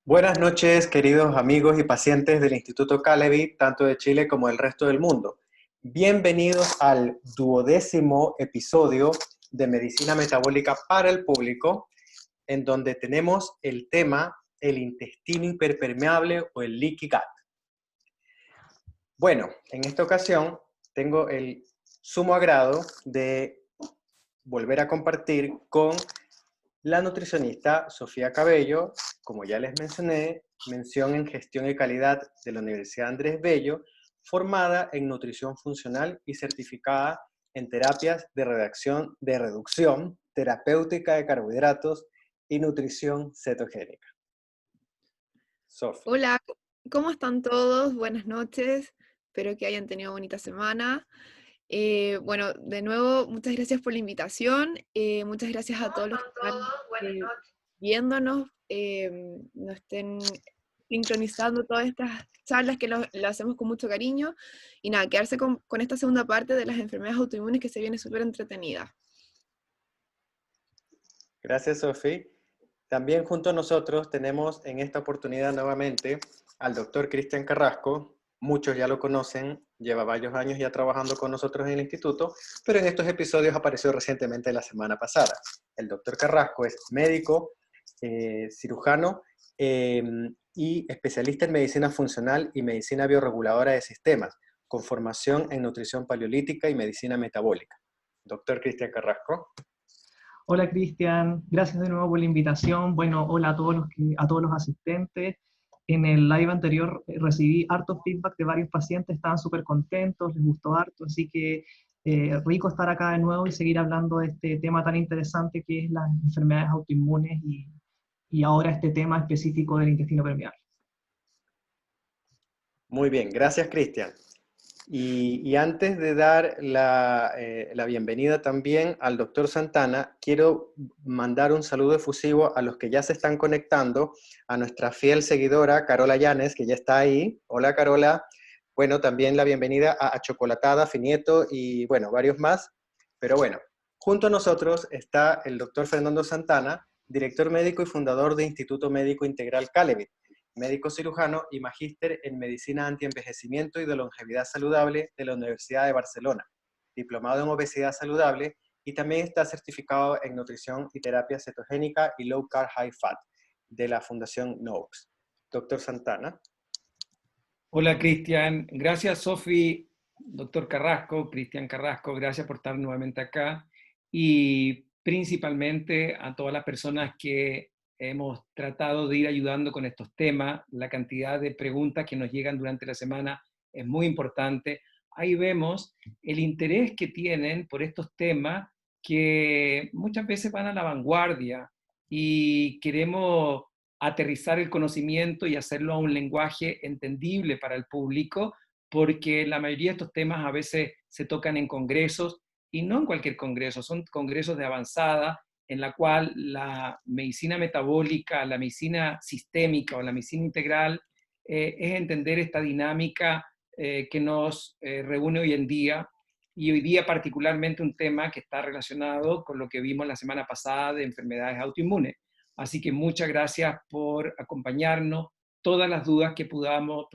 Buenas noches, queridos amigos y pacientes del Instituto Calevi, tanto de Chile como del resto del mundo. Bienvenidos al 12º episodio de Medicina Metabólica para el Público, en donde tenemos el tema el intestino hiperpermeable o el leaky gut. Bueno, en esta ocasión tengo el sumo agrado de volver a compartir con la nutricionista Sofía Cabello, como ya les mencioné, mención en gestión y calidad de la Universidad Andrés Bello, formada en nutrición funcional y certificada en terapias de reducción terapéutica de carbohidratos y nutrición cetogénica. Sofía. Hola, ¿cómo están todos? Buenas noches, espero que hayan tenido bonita semana. Bueno, de nuevo, muchas gracias por la invitación, muchas gracias a todos los que están viéndonos, nos estén sincronizando todas estas charlas que lo hacemos con mucho cariño. Y nada, quedarse con esta segunda parte de las enfermedades autoinmunes que se viene súper entretenida. Gracias, Sofía. También junto a nosotros tenemos en esta oportunidad nuevamente al doctor Cristian Carrasco. Muchos ya lo conocen, lleva varios años ya trabajando con nosotros en el instituto, pero en estos episodios apareció recientemente la semana pasada. El doctor Carrasco es médico, cirujano y especialista en medicina funcional y medicina bioreguladora de sistemas, con formación en nutrición paleolítica y medicina metabólica. Doctor Cristian Carrasco. Hola Cristian, gracias de nuevo por la invitación. Bueno, hola a todos los asistentes. En el live anterior recibí harto feedback de varios pacientes, estaban súper contentos, les gustó harto, así que rico estar acá de nuevo y seguir hablando de este tema tan interesante que es las enfermedades autoinmunes y ahora este tema específico del intestino permeable. Muy bien, gracias Cristian. Y antes de dar la bienvenida también al doctor Santana, quiero mandar un saludo efusivo a los que ya se están conectando, a nuestra fiel seguidora Carola Llanes, que ya está ahí. Hola Carola. Bueno, también la bienvenida a Chocolatada, Finieto y bueno, varios más. Pero bueno, junto a nosotros está el doctor Fernando Santana, director médico y fundador de Instituto Médico Integral Calevi, médico cirujano y magíster en medicina antienvejecimiento y de longevidad saludable de la Universidad de Barcelona, diplomado en obesidad saludable y también está certificado en nutrición y terapia cetogénica y low carb high fat de la Fundación Nox. Doctor Santana. Hola Cristian, gracias Sofi, doctor Carrasco, Cristian Carrasco, gracias por estar nuevamente acá y principalmente a todas las personas que hemos tratado de ir ayudando con estos temas. La cantidad de preguntas que nos llegan durante la semana es muy importante. Ahí vemos el interés que tienen por estos temas que muchas veces van a la vanguardia y queremos aterrizar el conocimiento y hacerlo a un lenguaje entendible para el público, porque la mayoría de estos temas a veces se tocan en congresos, y no en cualquier congreso, son congresos de avanzada, en la cual la medicina metabólica, la medicina sistémica o la medicina integral es entender esta dinámica que nos reúne hoy en día, y hoy día particularmente un tema que está relacionado con lo que vimos la semana pasada de enfermedades autoinmunes. Así que muchas gracias por acompañarnos. Todas las dudas que podamos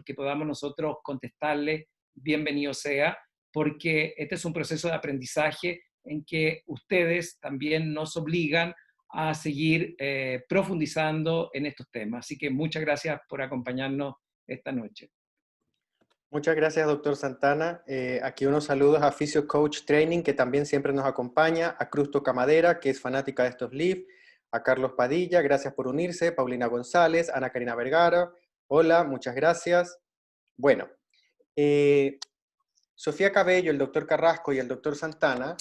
nosotros contestarles, bienvenido sea, porque este es un proceso de aprendizaje en que ustedes también nos obligan a seguir profundizando en estos temas. Así que muchas gracias por acompañarnos esta noche. Muchas gracias, doctor Santana. Aquí unos saludos a Physio Coach Training, que también siempre nos acompaña, a Cruz Tocamadera, que es fanática de estos live, a Carlos Padilla, gracias por unirse, Paulina González, Ana Karina Vergara, hola, muchas gracias. Bueno, Sofía Cabello, el doctor Carrasco y el doctor Santana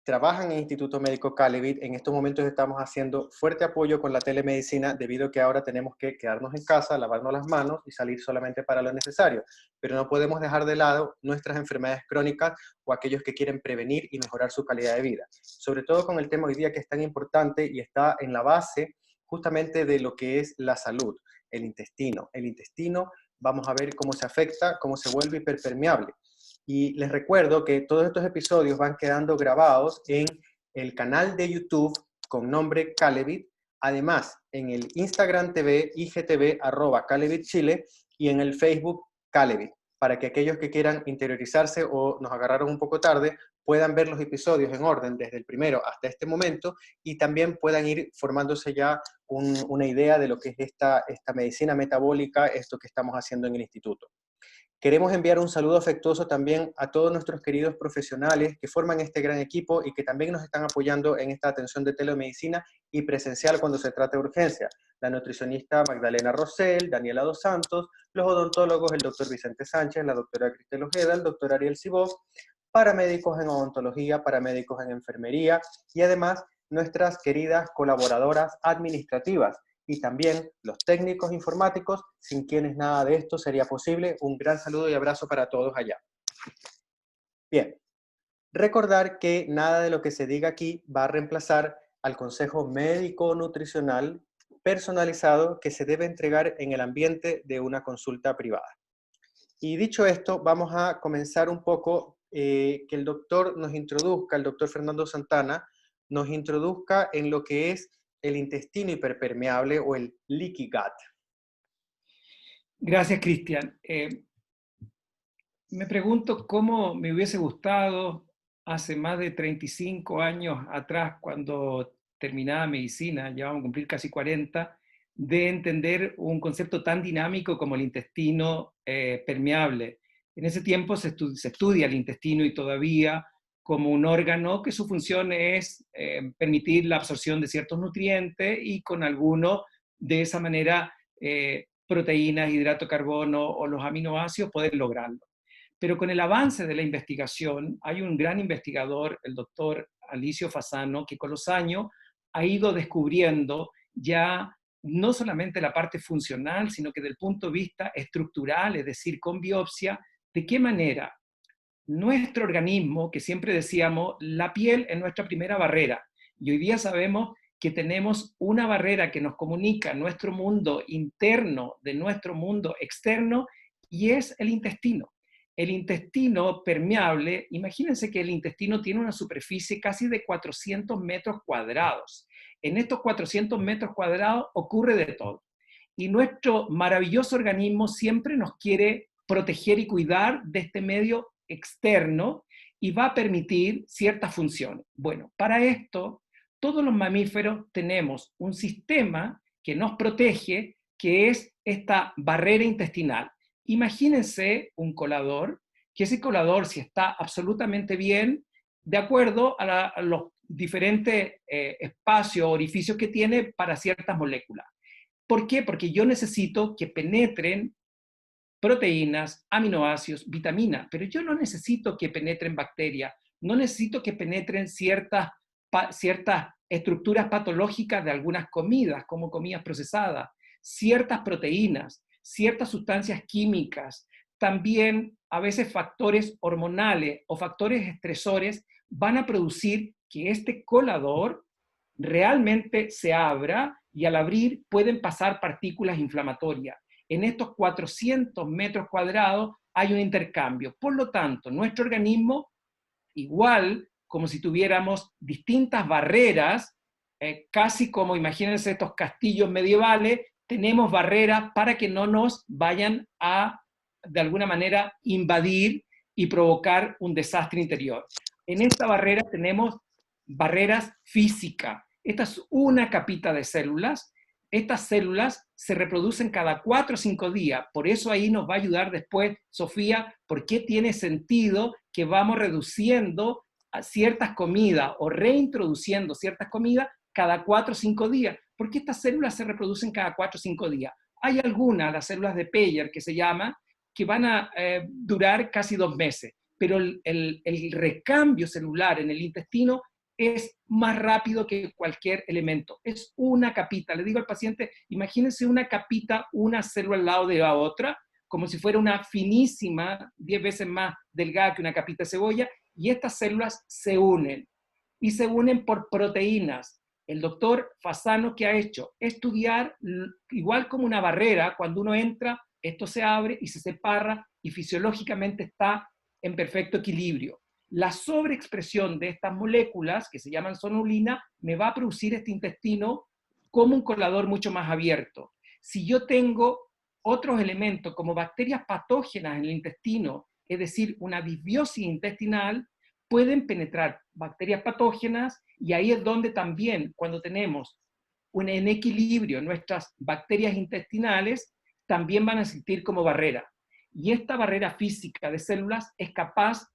trabajan en el Instituto Médico Calevi. En estos momentos estamos haciendo fuerte apoyo con la telemedicina debido a que ahora tenemos que quedarnos en casa, lavarnos las manos y salir solamente para lo necesario. Pero no podemos dejar de lado nuestras enfermedades crónicas o aquellos que quieren prevenir y mejorar su calidad de vida. Sobre todo con el tema hoy día que es tan importante y está en la base justamente de lo que es la salud, el intestino. El intestino, vamos a ver cómo se afecta, cómo se vuelve hiperpermeable. Y les recuerdo que todos estos episodios van quedando grabados en el canal de YouTube con nombre Calevi, Además, en el Instagram TV, IGTV, @Calevit Chile, y en el Facebook Calevit, para que aquellos que quieran interiorizarse o nos agarraron un poco tarde, puedan ver los episodios en orden desde el primero hasta este momento y también puedan ir formándose ya una idea de lo que es esta medicina metabólica, esto que estamos haciendo en el instituto. Queremos enviar un saludo afectuoso también a todos nuestros queridos profesionales que forman este gran equipo y que también nos están apoyando en esta atención de telemedicina y presencial cuando se trata de urgencia. La nutricionista Magdalena Rosell, Daniela Dos Santos, los odontólogos, el doctor Vicente Sánchez, la doctora Cristel Ojeda, el doctor Ariel Cibó, paramédicos en odontología, paramédicos en enfermería y además nuestras queridas colaboradoras administrativas y también los técnicos informáticos, sin quienes nada de esto sería posible. Un gran saludo y abrazo para todos allá. Bien, recordar que nada de lo que se diga aquí va a reemplazar al consejo médico-nutricional personalizado que se debe entregar en el ambiente de una consulta privada. Y dicho esto, vamos a comenzar un poco, que el doctor nos introduzca, el doctor Fernando Santana, nos introduzca en lo que es el intestino hiperpermeable o el leaky gut. Gracias, Cristian. Me pregunto cómo me hubiese gustado hace más de 35 años atrás, cuando terminaba medicina, ya vamos a cumplir casi 40, de entender un concepto tan dinámico como el intestino permeable. En ese tiempo se estudia el intestino y todavía como un órgano que su función es permitir la absorción de ciertos nutrientes y con alguno, de esa manera, proteínas, hidrato de carbono o los aminoácidos, poder lograrlo. Pero con el avance de la investigación, hay un gran investigador, el doctor Alicio Fasano, que con los años ha ido descubriendo ya no solamente la parte funcional, sino que desde el punto de vista estructural, es decir, con biopsia, de qué manera nuestro organismo, que siempre decíamos, la piel es nuestra primera barrera, y hoy día sabemos que tenemos una barrera que nos comunica nuestro mundo interno de nuestro mundo externo, y es el intestino. El intestino permeable, imagínense que el intestino tiene una superficie casi de 400 metros cuadrados. En estos 400 metros cuadrados ocurre de todo. Y nuestro maravilloso organismo siempre nos quiere proteger y cuidar de este medio externo y va a permitir ciertas funciones. Bueno, para esto, todos los mamíferos tenemos un sistema que nos protege, que es esta barrera intestinal. Imagínense un colador, que ese colador, si está absolutamente bien, de acuerdo a los diferentes espacios, orificios que tiene para ciertas moléculas. ¿Por qué? Porque yo necesito que penetren proteínas, aminoácidos, vitaminas, pero yo no necesito que penetren bacterias, no necesito que penetren ciertas estructuras patológicas de algunas comidas, como comidas procesadas, ciertas proteínas, ciertas sustancias químicas, también a veces factores hormonales o factores estresores van a producir que este colador realmente se abra, y al abrir pueden pasar partículas inflamatorias. En estos 400 metros cuadrados hay un intercambio. Por lo tanto, nuestro organismo, igual como si tuviéramos distintas barreras, casi como, imagínense estos castillos medievales, tenemos barreras para que no nos vayan a, de alguna manera, invadir y provocar un desastre interior. En esta barrera tenemos barreras físicas. Esta es una capita de células. Estas células se reproducen cada 4 o 5 días. Por eso ahí nos va a ayudar después, Sofía, por qué tiene sentido que vamos reduciendo a ciertas comidas o reintroduciendo ciertas comidas cada 4 o 5 días. ¿Por qué estas células se reproducen cada 4 o 5 días? Hay algunas, las células de Peyer, que se llama, que van a durar casi 2 meses. Pero el recambio celular en el intestino es más rápido que cualquier elemento. Es una capita. Le digo al paciente, imagínense una capita, una célula al lado de la otra, como si fuera una finísima, 10 veces más delgada que una capita de cebolla, y estas células se unen. Y se unen por proteínas. El doctor Fasano, ¿qué ha hecho? Estudiar, igual como una barrera, cuando uno entra, esto se abre y se separa, y fisiológicamente está en perfecto equilibrio. La sobreexpresión de estas moléculas, que se llaman sonulina, me va a producir este intestino como un colador mucho más abierto. Si yo tengo otros elementos como bacterias patógenas en el intestino, es decir, una disbiosis intestinal, pueden penetrar bacterias patógenas, y ahí es donde también, cuando tenemos en equilibrio nuestras bacterias intestinales, también van a existir como barrera. Y esta barrera física de células es capaz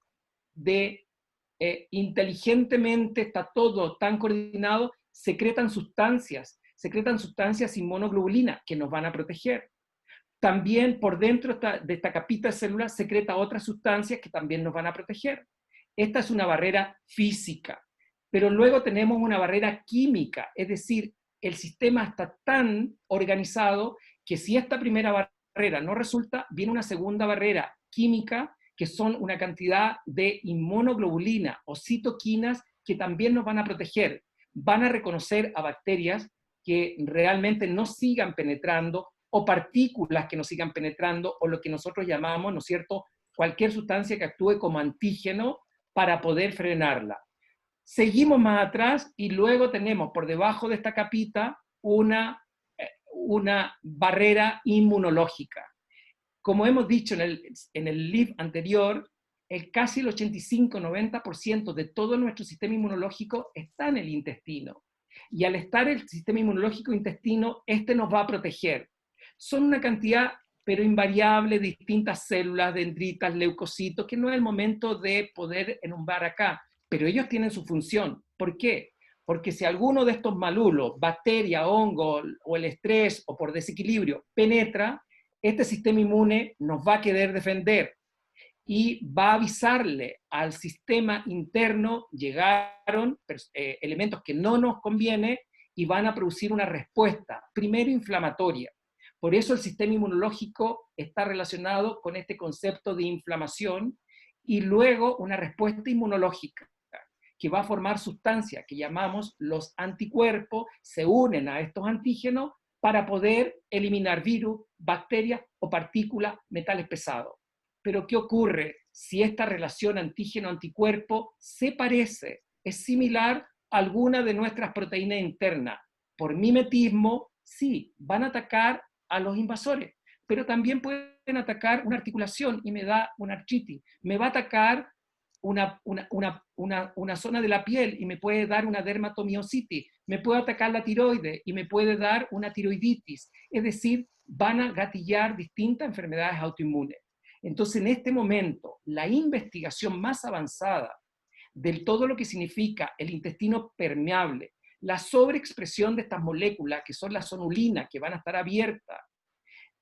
de, inteligentemente, está todo tan coordinado, secretan sustancias inmunoglobulinas que nos van a proteger. También por dentro de esta capita de células secreta otras sustancias que también nos van a proteger. Esta es una barrera física, pero luego tenemos una barrera química, es decir, el sistema está tan organizado que si esta primera barrera no resulta, viene una segunda barrera química, que son una cantidad de inmunoglobulina o citoquinas que también nos van a proteger. Van a reconocer a bacterias que realmente no sigan penetrando, o partículas que no sigan penetrando, o lo que nosotros llamamos, ¿no es cierto?, cualquier sustancia que actúe como antígeno para poder frenarla. Seguimos más atrás y luego tenemos por debajo de esta capita una barrera inmunológica. Como hemos dicho en el live anterior, casi el 85-90% de todo nuestro sistema inmunológico está en el intestino. Y al estar el sistema inmunológico intestino, este nos va a proteger. Son una cantidad, pero invariable, de distintas células, dendritas, leucocitos, que no es el momento de poder enumerar acá, pero ellos tienen su función. ¿Por qué? Porque si alguno de estos malulos, bacteria, hongo, o el estrés, o por desequilibrio, penetra, este sistema inmune nos va a querer defender y va a avisarle al sistema interno, llegaron elementos que no nos conviene, y van a producir una respuesta, primero inflamatoria. Por eso el sistema inmunológico está relacionado con este concepto de inflamación, y luego una respuesta inmunológica que va a formar sustancias que llamamos los anticuerpos, se unen a estos antígenos para poder eliminar virus, bacterias o partículas, metales pesados. Pero ¿qué ocurre si esta relación antígeno-anticuerpo se parece, es similar a alguna de nuestras proteínas internas? Por mimetismo, sí, van a atacar a los invasores, pero también pueden atacar una articulación y me da una artritis, me va a atacar una zona de la piel y me puede dar una dermatomiositis, me puede atacar la tiroides y me puede dar una tiroiditis. Es decir, van a gatillar distintas enfermedades autoinmunes. Entonces, en este momento, la investigación más avanzada de todo lo que significa el intestino permeable, la sobreexpresión de estas moléculas, que son las zonulinas, que van a estar abiertas,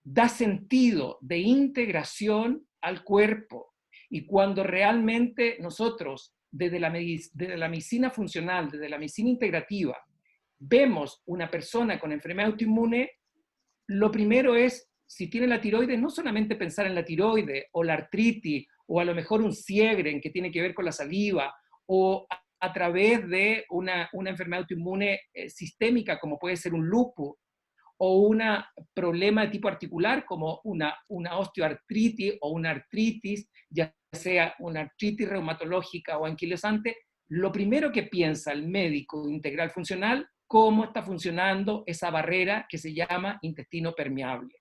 da sentido de integración al cuerpo. Y cuando realmente nosotros, desde la medicina funcional, desde la medicina integrativa, vemos una persona con enfermedad autoinmune, lo primero es, si tiene la tiroides, no solamente pensar en la tiroides, o la artritis, o a lo mejor un Sjögren que tiene que ver con la saliva, o a través de una enfermedad autoinmune sistémica, como puede ser un lupus, o un problema de tipo articular, como una osteoartritis o una artritis, ya sea una artritis reumatológica o anquilosante. Lo primero que piensa el médico integral funcional, cómo está funcionando esa barrera que se llama intestino permeable.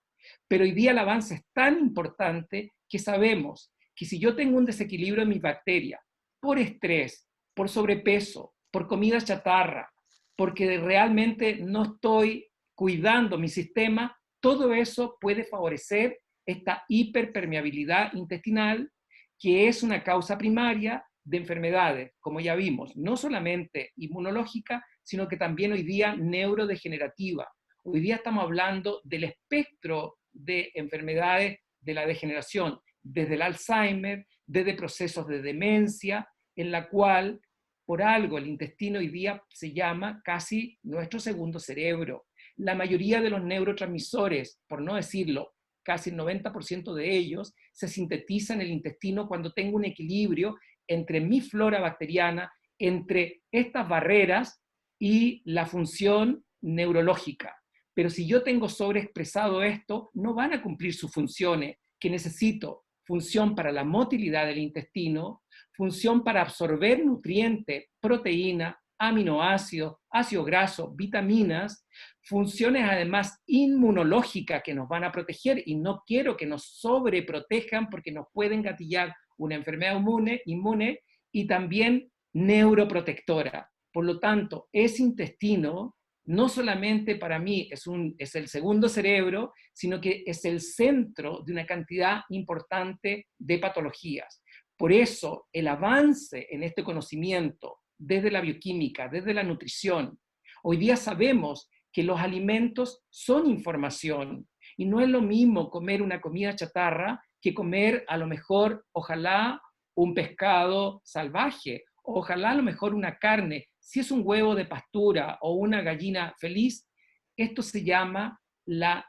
Pero hoy día el avance es tan importante que sabemos que si yo tengo un desequilibrio en mis bacterias, por estrés, por sobrepeso, por comida chatarra, porque realmente no estoy cuidando mi sistema, todo eso puede favorecer esta hiperpermeabilidad intestinal, que es una causa primaria de enfermedades, como ya vimos, no solamente inmunológica, sino que también hoy día neurodegenerativa. Hoy día estamos hablando del espectro de enfermedades de la degeneración, desde el Alzheimer, desde procesos de demencia, en la cual, por algo, el intestino hoy día se llama casi nuestro segundo cerebro. La mayoría de los neurotransmisores, por no decirlo, casi el 90% de ellos, se sintetizan en el intestino cuando tengo un equilibrio entre mi flora bacteriana, entre estas barreras y la función neurológica. Pero si yo tengo sobreexpresado esto, no van a cumplir sus funciones que necesito. Función para la motilidad del intestino, función para absorber nutrientes, proteína, aminoácidos, ácido graso, vitaminas, funciones además inmunológicas que nos van a proteger, y no quiero que nos sobreprotejan porque nos pueden gatillar una enfermedad inmune, y también neuroprotectora. Por lo tanto, ese intestino no solamente para mí es el segundo cerebro, sino que es el centro de una cantidad importante de patologías. Por eso, el avance en este conocimiento, desde la bioquímica, desde la nutrición, hoy día sabemos que los alimentos son información, y no es lo mismo comer una comida chatarra que comer a lo mejor, ojalá, un pescado salvaje, o ojalá a lo mejor una carne. Si es un huevo de pastura o una gallina feliz, esto se ama la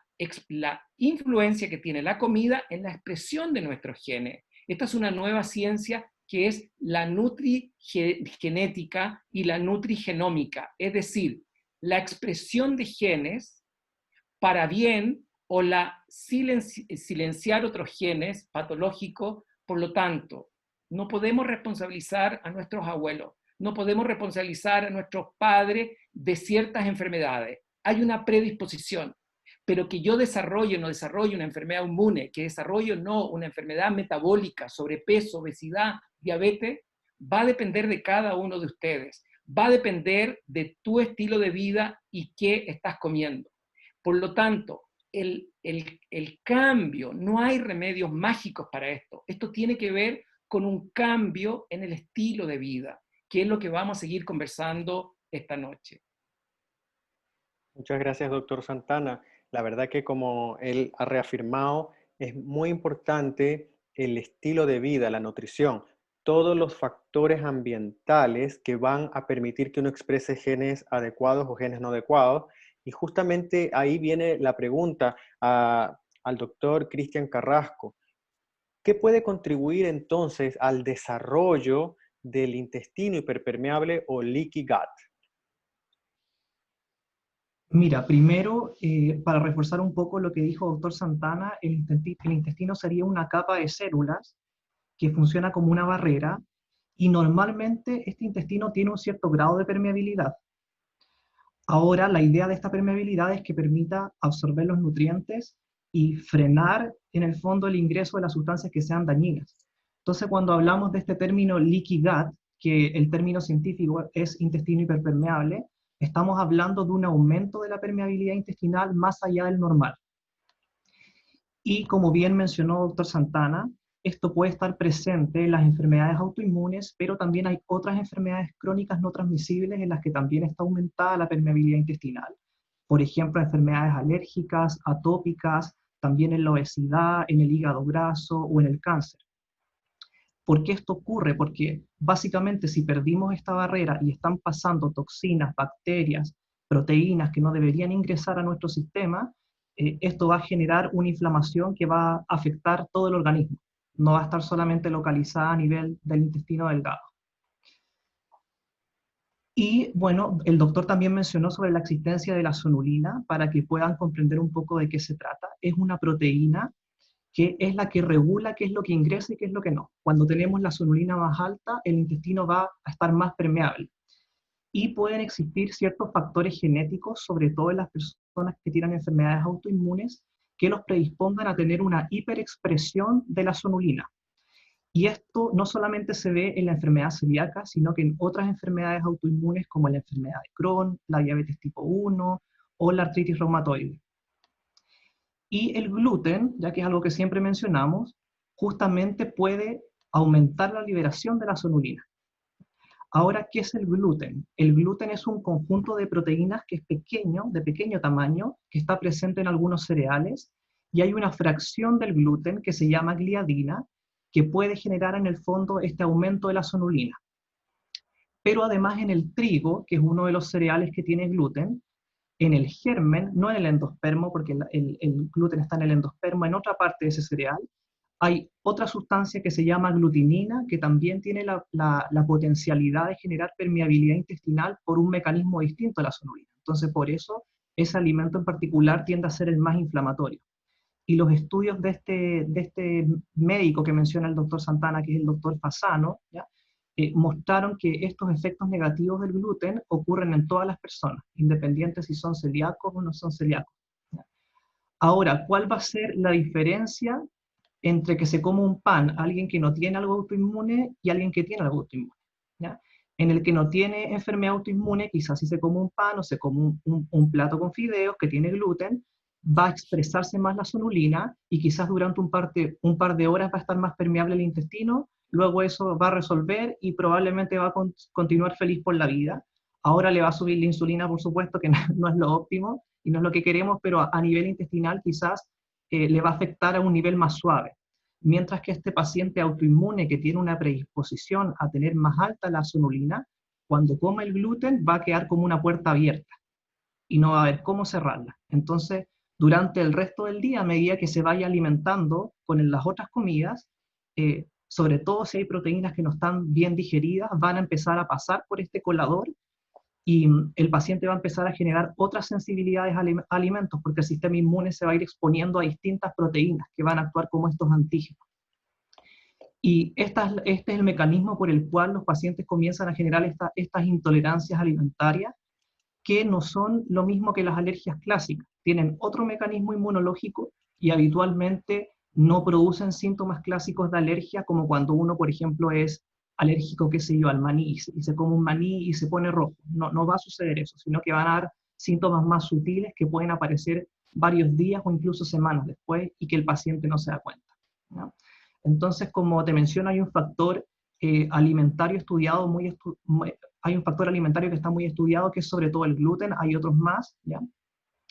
influencia que tiene la comida en la expresión de nuestros genes. Esta es una nueva ciencia que es la nutrigenética y la nutrigenómica, es decir, la expresión de genes para bien o la silenciar otros genes patológicos. Por lo tanto, no podemos responsabilizar a nuestros abuelos, no podemos responsabilizar a nuestros padres de ciertas enfermedades. Hay una predisposición, pero que yo desarrolle o no desarrolle una enfermedad inmune, que desarrolle o no una enfermedad metabólica, sobrepeso, obesidad, diabetes, va a depender de cada uno de ustedes. Va a depender de tu estilo de vida y qué estás comiendo. Por lo tanto, el cambio, no hay remedios mágicos para esto. Esto tiene que ver con un cambio en el estilo de vida, que es lo que vamos a seguir conversando esta noche. Muchas gracias, doctor Santana. La verdad que, como él ha reafirmado, es muy importante el estilo de vida, la nutrición, todos los factores ambientales que van a permitir que uno exprese genes adecuados o genes no adecuados. Y justamente ahí viene la pregunta al doctor Cristian Carrasco. ¿Qué puede contribuir entonces al desarrollo del intestino hiperpermeable o leaky gut? Mira, primero, para reforzar un poco lo que dijo doctor Santana, el intestino sería una capa de células que funciona como una barrera, y normalmente este intestino tiene un cierto grado de permeabilidad. Ahora, la idea de esta permeabilidad es que permita absorber los nutrientes y frenar, en el fondo, el ingreso de las sustancias que sean dañinas. Entonces, cuando hablamos de este término leaky gut, que el término científico es intestino hiperpermeable, estamos hablando de un aumento de la permeabilidad intestinal más allá del normal. Y como bien mencionó doctor Santana, esto puede estar presente en las enfermedades autoinmunes, pero también hay otras enfermedades crónicas no transmisibles en las que también está aumentada la permeabilidad intestinal. Por ejemplo, enfermedades alérgicas, atópicas, también en la obesidad, en el hígado graso o en el cáncer. ¿Por qué esto ocurre? Porque básicamente si perdimos esta barrera y están pasando toxinas, bacterias, proteínas que no deberían ingresar a nuestro sistema, esto va a generar una inflamación que va a afectar todo el organismo. No va a estar solamente localizada a nivel del intestino delgado. Y bueno, el doctor también mencionó sobre la existencia de la zonulina, para que puedan comprender un poco de qué se trata. Es una proteína que es la que regula qué es lo que ingresa y qué es lo que no. Cuando tenemos la zonulina más alta, el intestino va a estar más permeable. Y pueden existir ciertos factores genéticos, sobre todo en las personas que tienen enfermedades autoinmunes, que los predispongan a tener una hiperexpresión de la zonulina. Y esto no solamente se ve en la enfermedad celíaca, sino que en otras enfermedades autoinmunes como la enfermedad de Crohn, la diabetes tipo 1 o la artritis reumatoide. Y el gluten, ya que es algo que siempre mencionamos, justamente puede aumentar la liberación de la zonulina. Ahora, ¿qué es el gluten? El gluten es un conjunto de proteínas que es pequeño, de pequeño tamaño, que está presente en algunos cereales, y hay una fracción del gluten que se llama gliadina, que puede generar en el fondo este aumento de la zonulina. Pero además en el trigo, que es uno de los cereales que tiene gluten, en el germen, no en el endospermo, porque el gluten está en el endospermo, en otra parte de ese cereal, hay otra sustancia que se llama glutinina, que también tiene la potencialidad de generar permeabilidad intestinal por un mecanismo distinto a la zonulina. Entonces, por eso, ese alimento en particular tiende a ser el más inflamatorio. Y los estudios de este médico que menciona el doctor Santana, que es el doctor Fasano, ¿ya?, mostraron que estos efectos negativos del gluten ocurren en todas las personas, independientes si son celíacos o no son celíacos. Ahora, ¿cuál va a ser la diferencia entre que se coma un pan alguien que no tiene algo autoinmune y alguien que tiene algo autoinmune? ¿Ya? En el que no tiene enfermedad autoinmune, quizás si se come un pan o se come un plato con fideos que tiene gluten, va a expresarse más la sonulina y quizás durante un par de horas va a estar más permeable el intestino, luego eso va a resolver y probablemente va a continuar feliz por la vida. Ahora le va a subir la insulina, por supuesto, que no es lo óptimo y no es lo que queremos, pero a nivel intestinal quizás le va a afectar a un nivel más suave. Mientras que este paciente autoinmune que tiene una predisposición a tener más alta la sonulina, cuando coma el gluten va a quedar como una puerta abierta y no va a haber cómo cerrarla. Entonces, durante el resto del día, a medida que se vaya alimentando con las otras comidas, sobre todo si hay proteínas que no están bien digeridas, van a empezar a pasar por este colador y el paciente va a empezar a generar otras sensibilidades a alimentos, porque el sistema inmune se va a ir exponiendo a distintas proteínas que van a actuar como estos antígenos. Y este es el mecanismo por el cual los pacientes comienzan a generar estas intolerancias alimentarias, que no son lo mismo que las alergias clásicas. Tienen otro mecanismo inmunológico y habitualmente no producen síntomas clásicos de alergia, como cuando uno, por ejemplo, es alérgico, qué sé yo, al maní, y se come un maní y se pone rojo. No va a suceder eso, sino que van a dar síntomas más sutiles que pueden aparecer varios días o incluso semanas después y que el paciente no se da cuenta, ¿no? Entonces, como te menciono, hay un factor alimentario estudiado, hay un factor alimentario que está muy estudiado, que es sobre todo el gluten. Hay otros más, ¿ya?,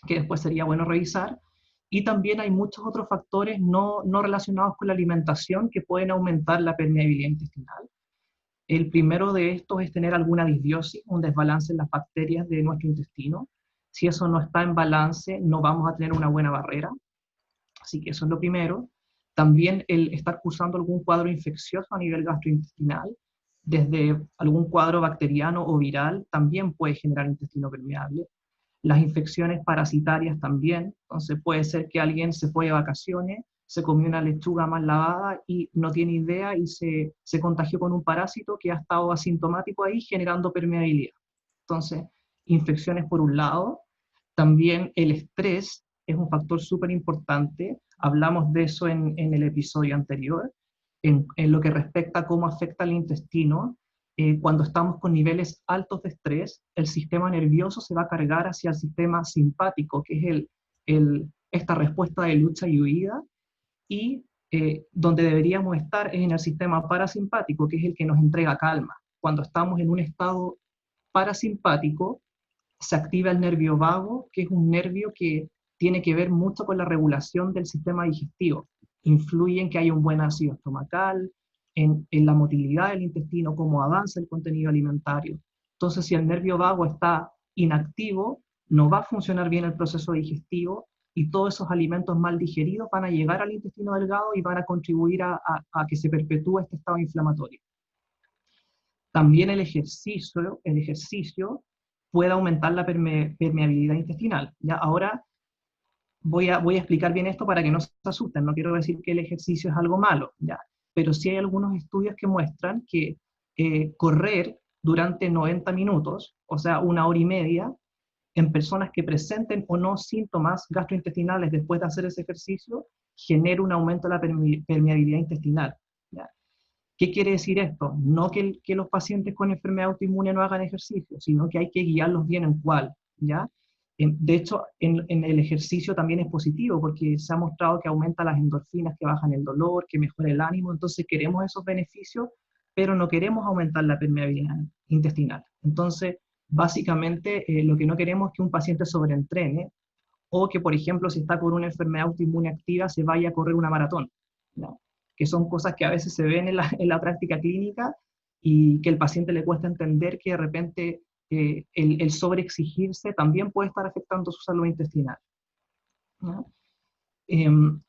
que después sería bueno revisar. Y también hay muchos otros factores no relacionados con la alimentación que pueden aumentar la permeabilidad intestinal. El primero de estos es tener alguna disbiosis, un desbalance en las bacterias de nuestro intestino. Si eso no está en balance, no vamos a tener una buena barrera. Así que eso es lo primero. También el estar cursando algún cuadro infeccioso a nivel gastrointestinal, desde algún cuadro bacteriano o viral, también puede generar intestino permeable. Las infecciones parasitarias también. Entonces puede ser que alguien se fue de vacaciones, se comió una lechuga mal lavada y no tiene idea y se contagió con un parásito que ha estado asintomático ahí generando permeabilidad. Entonces, infecciones por un lado. También el estrés es un factor súper importante. Hablamos de eso en el episodio anterior, en lo que respecta a cómo afecta al intestino. Cuando estamos con niveles altos de estrés, el sistema nervioso se va a cargar hacia el sistema simpático, que es esta respuesta de lucha y huida, y donde deberíamos estar es en el sistema parasimpático, que es el que nos entrega calma. Cuando estamos en un estado parasimpático, se activa el nervio vago, que es un nervio que tiene que ver mucho con la regulación del sistema digestivo. Influye en que haya un buen ácido estomacal, en la motilidad del intestino, cómo avanza el contenido alimentario. Entonces, si el nervio vago está inactivo, no va a funcionar bien el proceso digestivo y todos esos alimentos mal digeridos van a llegar al intestino delgado y van a contribuir a que se perpetúe este estado inflamatorio. También el ejercicio puede aumentar la permeabilidad intestinal. ¿Ya? Ahora voy a explicar bien esto para que no se asusten. No quiero decir que el ejercicio es algo malo, ¿ya? Pero sí hay algunos estudios que muestran que correr durante 90 minutos, o sea, 1 hora y media, en personas que presenten o no síntomas gastrointestinales después de hacer ese ejercicio, genera un aumento de la permeabilidad intestinal, ¿ya? ¿Qué quiere decir esto? No que los pacientes con enfermedad autoinmune no hagan ejercicio, sino que hay que guiarlos bien en cuál, ¿ya? De hecho, en el ejercicio también es positivo, porque se ha mostrado que aumenta las endorfinas, que bajan el dolor, que mejora el ánimo. Entonces queremos esos beneficios, pero no queremos aumentar la permeabilidad intestinal. Entonces, básicamente, lo que no queremos es que un paciente sobreentrene, o que, por ejemplo, si está con una enfermedad autoinmune activa, se vaya a correr una maratón, ¿no? Que son cosas que a veces se ven en la práctica clínica y que el paciente le cuesta entender que de repente el sobreexigirse también puede estar afectando su salud intestinal, ¿no?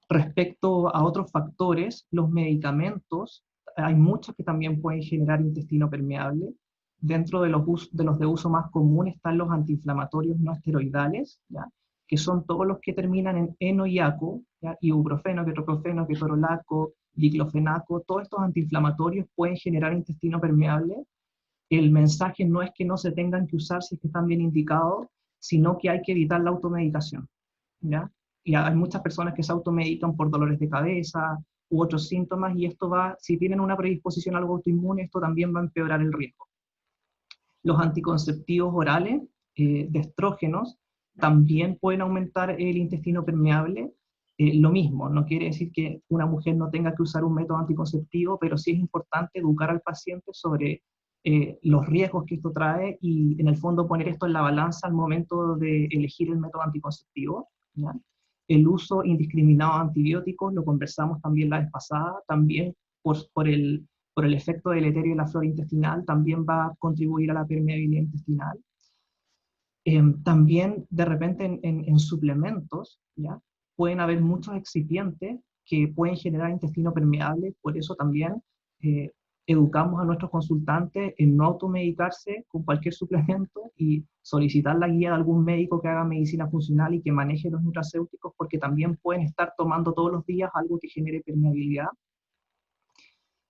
Respecto a otros factores, los medicamentos, hay muchos que también pueden generar intestino permeable. Dentro de los de uso más común están los antiinflamatorios no esteroidales, ¿ya?, que son todos los que terminan en eno y aco, ¿ya?, ibuprofeno, ketoprofeno, ketorolaco, diclofenaco, todos estos antiinflamatorios pueden generar intestino permeable. El mensaje no es que no se tengan que usar si es que están bien indicados, sino que hay que evitar la automedicación, ¿ya? Y hay muchas personas que se automedican por dolores de cabeza u otros síntomas, y esto va, si tienen una predisposición a algo autoinmune, esto también va a empeorar el riesgo. Los anticonceptivos orales de estrógenos también pueden aumentar el intestino permeable. Lo mismo, no quiere decir que una mujer no tenga que usar un método anticonceptivo, pero sí es importante educar al paciente sobre los riesgos que esto trae y en el fondo poner esto en la balanza al momento de elegir el método anticonceptivo, ¿ya? El uso indiscriminado de antibióticos, lo conversamos también la vez pasada, también por el efecto deleterio de la flora intestinal, también va a contribuir a la permeabilidad intestinal. También, de repente, en suplementos, ¿ya? Pueden haber muchos excipientes que pueden generar intestino permeable, por eso también educamos a nuestros consultantes en no automedicarse con cualquier suplemento y solicitar la guía de algún médico que haga medicina funcional y que maneje los nutracéuticos, porque también pueden estar tomando todos los días algo que genere permeabilidad.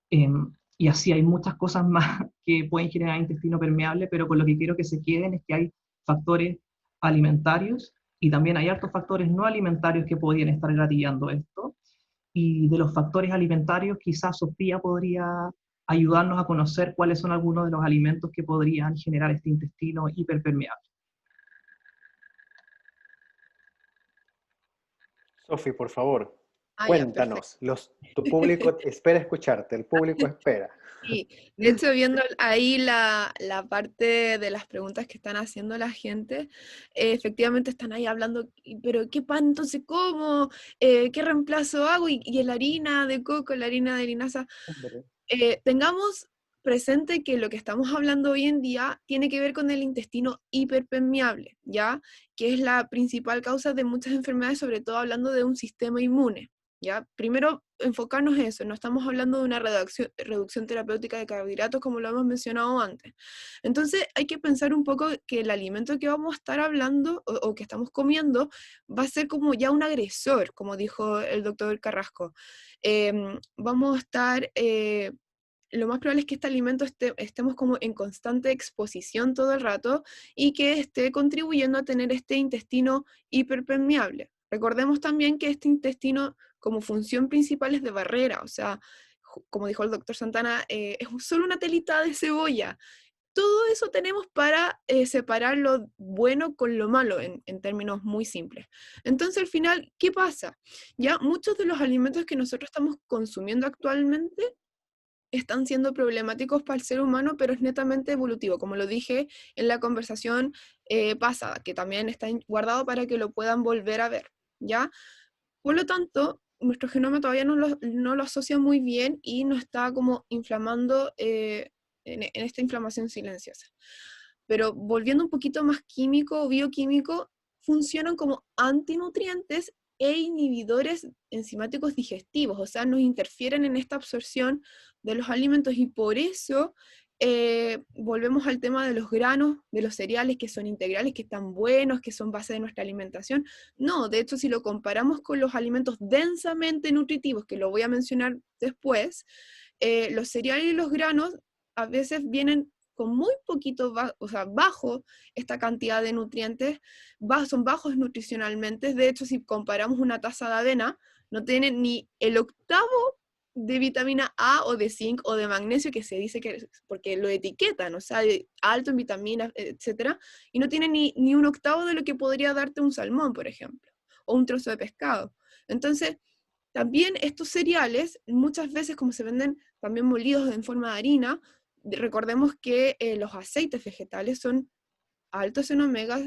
Y así hay muchas cosas más que pueden generar intestino permeable, pero con lo que quiero que se queden es que hay factores alimentarios y también hay hartos factores no alimentarios que podrían estar gatillando esto. Y de los factores alimentarios, quizás Sofía podría ayudarnos a conocer cuáles son algunos de los alimentos que podrían generar este intestino hiperpermeable. Sofi, por favor, Ah, ya, perfecto. cuéntanos. Tu público espera escucharte, el público espera. Sí, de hecho, viendo ahí la parte de las preguntas que están haciendo la gente, efectivamente están ahí hablando, pero ¿qué pan entonces como? ¿Qué reemplazo hago? Y la harina de coco, la harina de linaza. Tengamos presente que lo que estamos hablando hoy en día tiene que ver con el intestino hiperpermeable, ¿ya? Que es la principal causa de muchas enfermedades, sobre todo hablando de un sistema inmune, ¿ya? Primero, enfocarnos en eso, no estamos hablando de una reducción terapéutica de carbohidratos como lo hemos mencionado antes. Entonces, hay que pensar un poco que el alimento que vamos a estar hablando o que estamos comiendo va a ser como ya un agresor, como dijo el doctor Carrasco. Vamos a estar... lo más probable es que este alimento estemos como en constante exposición todo el rato y que esté contribuyendo a tener este intestino hiperpermeable. Recordemos también que este intestino como función principal es de barrera, o sea, como dijo el doctor Santana, es solo una telita de cebolla. Todo eso tenemos para separar lo bueno con lo malo en términos muy simples. Entonces al final, ¿qué pasa? Ya muchos de los alimentos que nosotros estamos consumiendo actualmente están siendo problemáticos para el ser humano, pero es netamente evolutivo, como lo dije en la conversación pasada, que también está guardado para que lo puedan volver a ver, ¿ya? Por lo tanto, nuestro genoma todavía no lo asocia muy bien y nos está como inflamando en esta inflamación silenciosa. Pero volviendo un poquito más químico o bioquímico, funcionan como antinutrientes e inhibidores enzimáticos digestivos, o sea, nos interfieren en esta absorción de los alimentos y por eso volvemos al tema de los granos, de los cereales que son integrales, que están buenos, que son base de nuestra alimentación. No, de hecho, si lo comparamos con los alimentos densamente nutritivos, que lo voy a mencionar después, los cereales y los granos a veces vienen con muy poquito, o sea, bajo esta cantidad de nutrientes, son bajos nutricionalmente. De hecho, si comparamos una taza de avena, no tiene ni el octavo de vitamina A o de zinc o de magnesio que se dice que, porque lo etiquetan, o sea, alto en vitaminas, etcétera, y no tiene ni un octavo de lo que podría darte un salmón, por ejemplo, o un trozo de pescado. Entonces, también estos cereales, muchas veces como se venden también molidos en forma de harina, recordemos que los aceites vegetales son altos en omega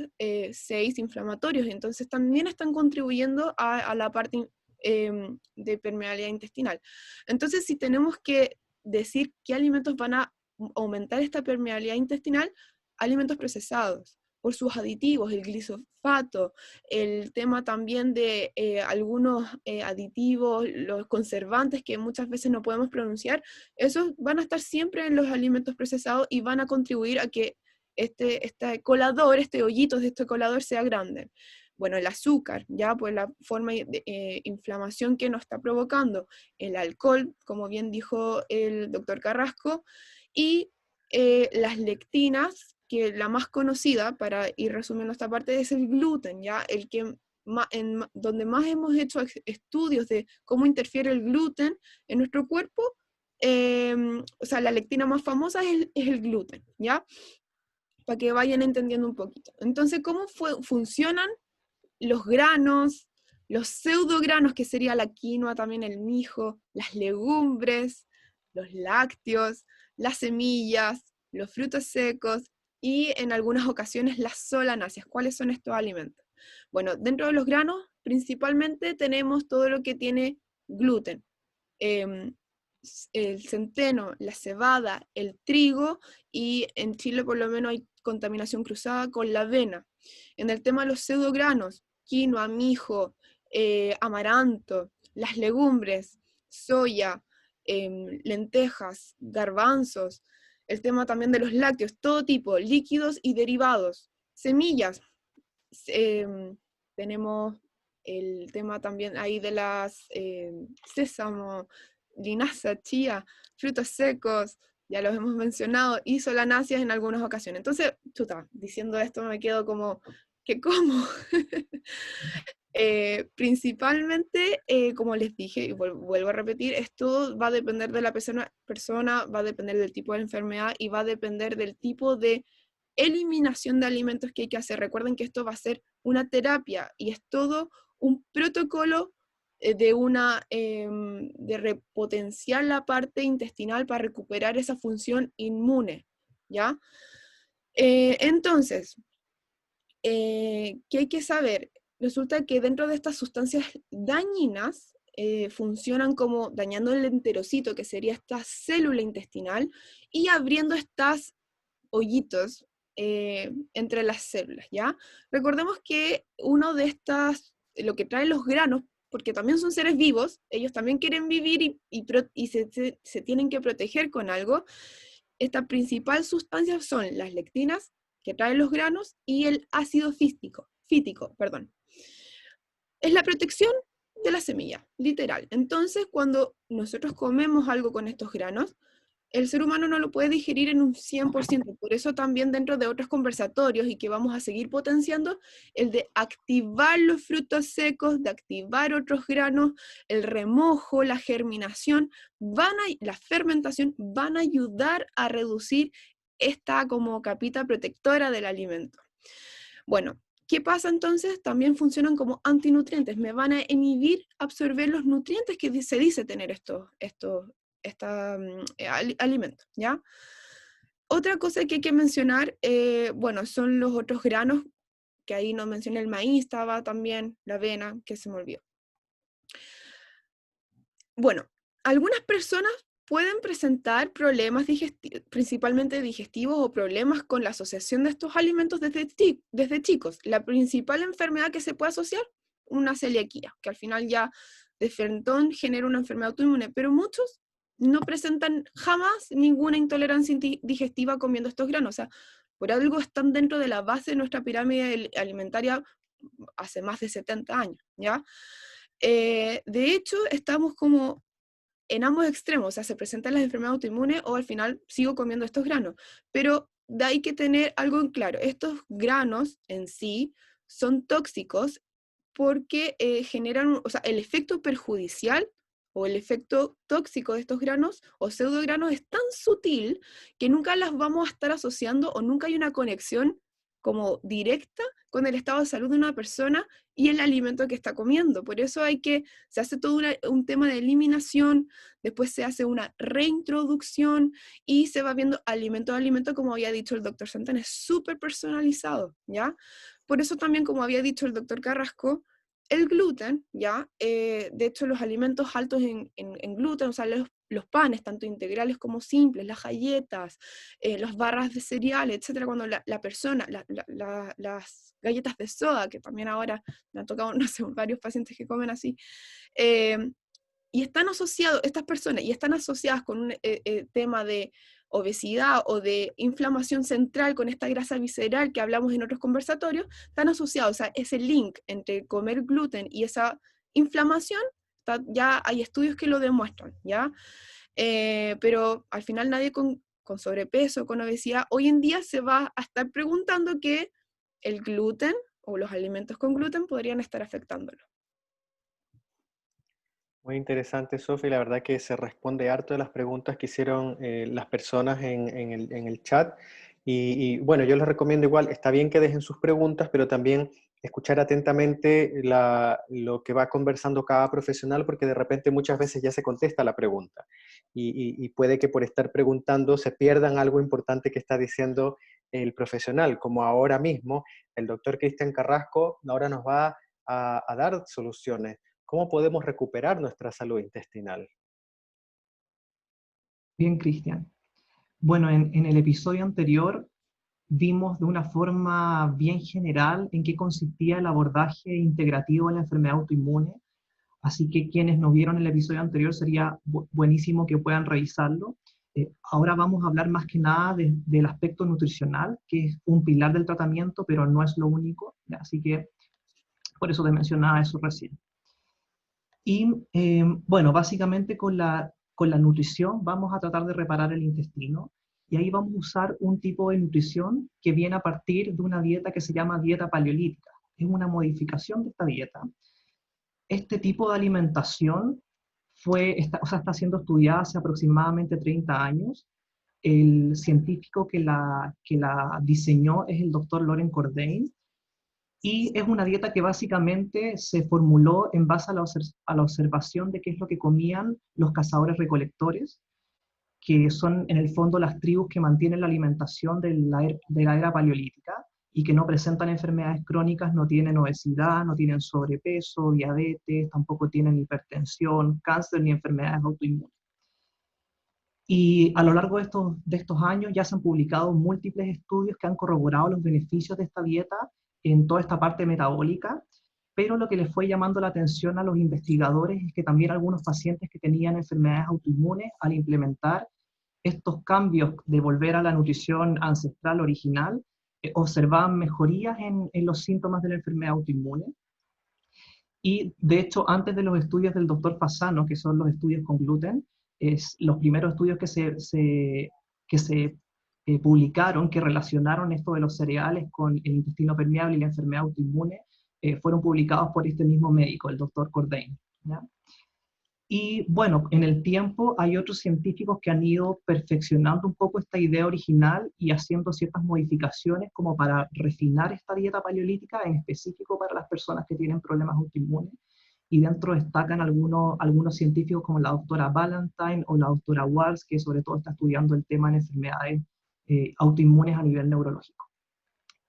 6 inflamatorios, entonces también están contribuyendo a la parte de permeabilidad intestinal. Entonces, si tenemos que decir qué alimentos van a aumentar esta permeabilidad intestinal, alimentos procesados, por sus aditivos, el glifosato, el tema también de algunos aditivos, los conservantes que muchas veces no podemos pronunciar, esos van a estar siempre en los alimentos procesados y van a contribuir a que este colador, este hoyito de este colador sea grande. Bueno, el azúcar, ya por la forma de inflamación que nos está provocando, el alcohol, como bien dijo el doctor Carrasco, y las lectinas, que la más conocida, para ir resumiendo esta parte, es el gluten, ya el que donde más hemos hecho estudios de cómo interfiere el gluten en nuestro cuerpo, o sea, la lectina más famosa es el gluten, ¿ya? Para que vayan entendiendo un poquito. Entonces, ¿cómo funcionan los granos, los pseudogranos, que sería la quinoa, también el mijo, las legumbres, los lácteos, las semillas, los frutos secos y en algunas ocasiones las solanáceas? ¿Cuáles son estos alimentos? Bueno, dentro de los granos principalmente tenemos todo lo que tiene gluten. El centeno, la cebada, el trigo, y en Chile por lo menos hay contaminación cruzada con la avena. En el tema de los pseudogranos, quinoa, mijo, amaranto, las legumbres, soya, lentejas, garbanzos, el tema también de los lácteos, todo tipo, líquidos y derivados, semillas. Tenemos el tema también ahí de las sésamo, linaza, chía, frutos secos, ya los hemos mencionado, y solanáceas en algunas ocasiones. Entonces, chuta, diciendo esto me quedo como, ¿qué como? Principalmente, como les dije, y vuelvo a repetir, esto va a depender de la persona, va a depender del tipo de enfermedad y va a depender del tipo de eliminación de alimentos que hay que hacer. Recuerden que esto va a ser una terapia y es todo un protocolo de repotenciar la parte intestinal para recuperar esa función inmune, ¿ya? Entonces, ¿qué hay que saber? Resulta que dentro de estas sustancias dañinas funcionan como dañando el enterocito, que sería esta célula intestinal, y abriendo estas hoyitos entre las células, ¿ya? Recordemos que uno de estas, lo que traen los granos, porque también son seres vivos, ellos también quieren vivir y se tienen que proteger con algo. Esta principal sustancia son las lectinas, que traen los granos, y el ácido fítico, perdón. Es la protección de la semilla, literal. Entonces, cuando nosotros comemos algo con estos granos, el ser humano no lo puede digerir en un 100%, por eso también dentro de otros conversatorios, y que vamos a seguir potenciando, el de activar los frutos secos, de activar otros granos, el remojo, la germinación, la fermentación, van a ayudar a reducir esta como capita protectora del alimento. Bueno, ¿qué pasa entonces? También funcionan como antinutrientes, me van a inhibir absorber los nutrientes que se dice tener estos alimentos, ¿ya? Otra cosa que hay que mencionar, bueno, son los otros granos, que ahí no mencioné, el maíz estaba también, la avena, que se me olvidó. Bueno, algunas personas pueden presentar problemas principalmente digestivos, o problemas con la asociación de estos alimentos desde chicos. La principal enfermedad que se puede asociar, una celiaquía, que al final ya de frentón genera una enfermedad autoinmune, pero muchos no presentan jamás ninguna intolerancia digestiva comiendo estos granos. O sea, por algo están dentro de la base de nuestra pirámide alimentaria hace más de 70 años, ¿ya? De hecho, estamos como en ambos extremos, o sea, se presentan las enfermedades autoinmunes o al final sigo comiendo estos granos. Pero hay que tener algo en claro, estos granos en sí son tóxicos porque generan, o sea, el efecto perjudicial o el efecto tóxico de estos granos o pseudogranos es tan sutil que nunca las vamos a estar asociando, o nunca hay una conexión como directa con el estado de salud de una persona y el alimento que está comiendo. Por eso se hace todo un tema de eliminación, después se hace una reintroducción y se va viendo alimento a alimento, como había dicho el doctor Santana, es súper personalizado, ¿ya? Por eso también, como había dicho el doctor Carrasco, el gluten, ¿ya? De hecho, los alimentos altos en gluten, o sea, los panes, tanto integrales como simples, las galletas, las barras de cereal, etcétera, cuando la persona, las galletas de soda, que también ahora me han tocado, no sé, varios pacientes que comen así, y están asociados, estas personas, y están asociadas con un tema de obesidad o de inflamación central con esta grasa visceral que hablamos en otros conversatorios, están asociados. O sea, ese link entre comer gluten y esa inflamación, ya hay estudios que lo demuestran, ¿ya? Pero al final nadie con sobrepeso, con obesidad, hoy en día se va a estar preguntando que el gluten o los alimentos con gluten podrían estar afectándolo. Muy interesante, Sofi. La verdad que se responde harto de las preguntas que hicieron las personas en el chat. Bueno, yo les recomiendo igual, está bien que dejen sus preguntas, pero también escuchar atentamente lo que va conversando cada profesional, porque de repente muchas veces ya se contesta la pregunta. Y puede que por estar preguntando se pierdan algo importante que está diciendo el profesional, como ahora mismo el doctor Cristian Carrasco ahora nos va a dar soluciones. ¿Cómo podemos recuperar nuestra salud intestinal? Bien, Cristian. Bueno, en el episodio anterior vimos de una forma bien general en qué consistía el abordaje integrativo de la enfermedad autoinmune, así que quienes no vieron el episodio anterior sería buenísimo que puedan revisarlo. Ahora vamos a hablar más que nada del aspecto nutricional, que es un pilar del tratamiento, pero no es lo único, ¿ya? Así que por eso te mencionaba eso recién. Y bueno, básicamente con la nutrición vamos a tratar de reparar el intestino, y ahí vamos a usar un tipo de nutrición que viene a partir de una dieta que se llama dieta paleolítica. Es una modificación de esta dieta. Este tipo de alimentación está siendo estudiada hace aproximadamente 30 años. El científico que la diseñó es el doctor Loren Cordain, y es una dieta que básicamente se formuló en base a la observación de qué es lo que comían los cazadores-recolectores, que son en el fondo las tribus que mantienen la alimentación de la era paleolítica y que no presentan enfermedades crónicas, no tienen obesidad, no tienen sobrepeso, diabetes, tampoco tienen hipertensión, cáncer ni enfermedades autoinmunes. Y a lo largo de estos años ya se han publicado múltiples estudios que han corroborado los beneficios de esta dieta en toda esta parte metabólica, pero lo que les fue llamando la atención a los investigadores es que también algunos pacientes que tenían enfermedades autoinmunes, al implementar estos cambios de volver a la nutrición ancestral original, observaban mejorías en los síntomas de la enfermedad autoinmune. Y de hecho, antes de los estudios del doctor Fasano, que son los estudios con gluten, los primeros estudios que se publicaron, que relacionaron esto de los cereales con el intestino permeable y la enfermedad autoinmune, fueron publicados por este mismo médico, el doctor Cordain, ¿ya? Y bueno, en el tiempo hay otros científicos que han ido perfeccionando un poco esta idea original y haciendo ciertas modificaciones como para refinar esta dieta paleolítica, en específico para las personas que tienen problemas autoinmunes. Y dentro destacan algunos científicos como la doctora Ballantyne o la doctora Walsh, que sobre todo está estudiando el tema de enfermedades autoinmunes a nivel neurológico.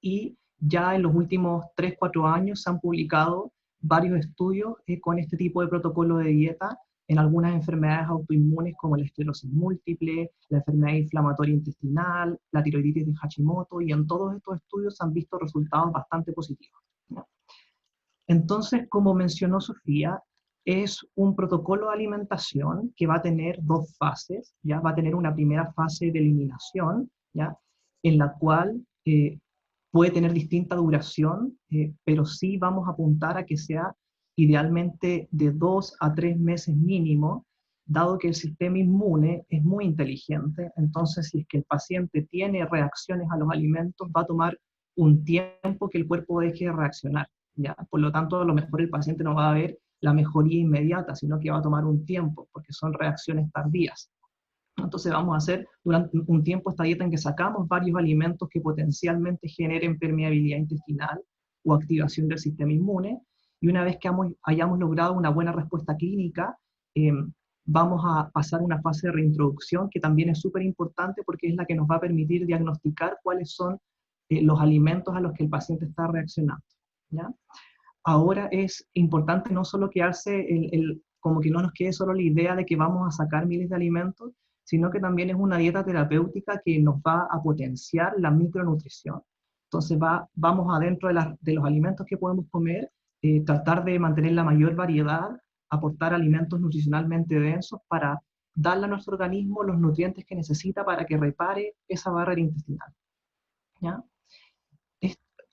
Y ya en los últimos 3-4 años se han publicado varios estudios con este tipo de protocolo de dieta en algunas enfermedades autoinmunes como la esclerosis múltiple, la enfermedad inflamatoria intestinal, la tiroiditis de Hashimoto, y en todos estos estudios se han visto resultados bastante positivos, ¿no? Entonces, como mencionó Sofía, es un protocolo de alimentación que va a tener dos fases, ¿ya? Va a tener una primera fase de eliminación, ¿ya? En la cual puede tener distinta duración, pero sí vamos a apuntar a que sea idealmente de 2 a 3 meses mínimo, dado que el sistema inmune es muy inteligente. Entonces, si es que el paciente tiene reacciones a los alimentos, va a tomar un tiempo que el cuerpo deje de reaccionar, ¿ya? Por lo tanto, a lo mejor el paciente no va a ver la mejoría inmediata, sino que va a tomar un tiempo, porque son reacciones tardías. Entonces vamos a hacer durante un tiempo esta dieta en que sacamos varios alimentos que potencialmente generen permeabilidad intestinal o activación del sistema inmune, y una vez que hayamos logrado una buena respuesta clínica, vamos a pasar a una fase de reintroducción que también es súper importante porque es la que nos va a permitir diagnosticar cuáles son los alimentos a los que el paciente está reaccionando, ¿ya? Ahora es importante no solo quedarse como que no nos quede solo la idea de que vamos a sacar miles de alimentos, sino que también es una dieta terapéutica que nos va a potenciar la micronutrición. Entonces vamos adentro de los alimentos que podemos comer, tratar de mantener la mayor variedad, aportar alimentos nutricionalmente densos para darle a nuestro organismo los nutrientes que necesita para que repare esa barrera intestinal. ¿Ya?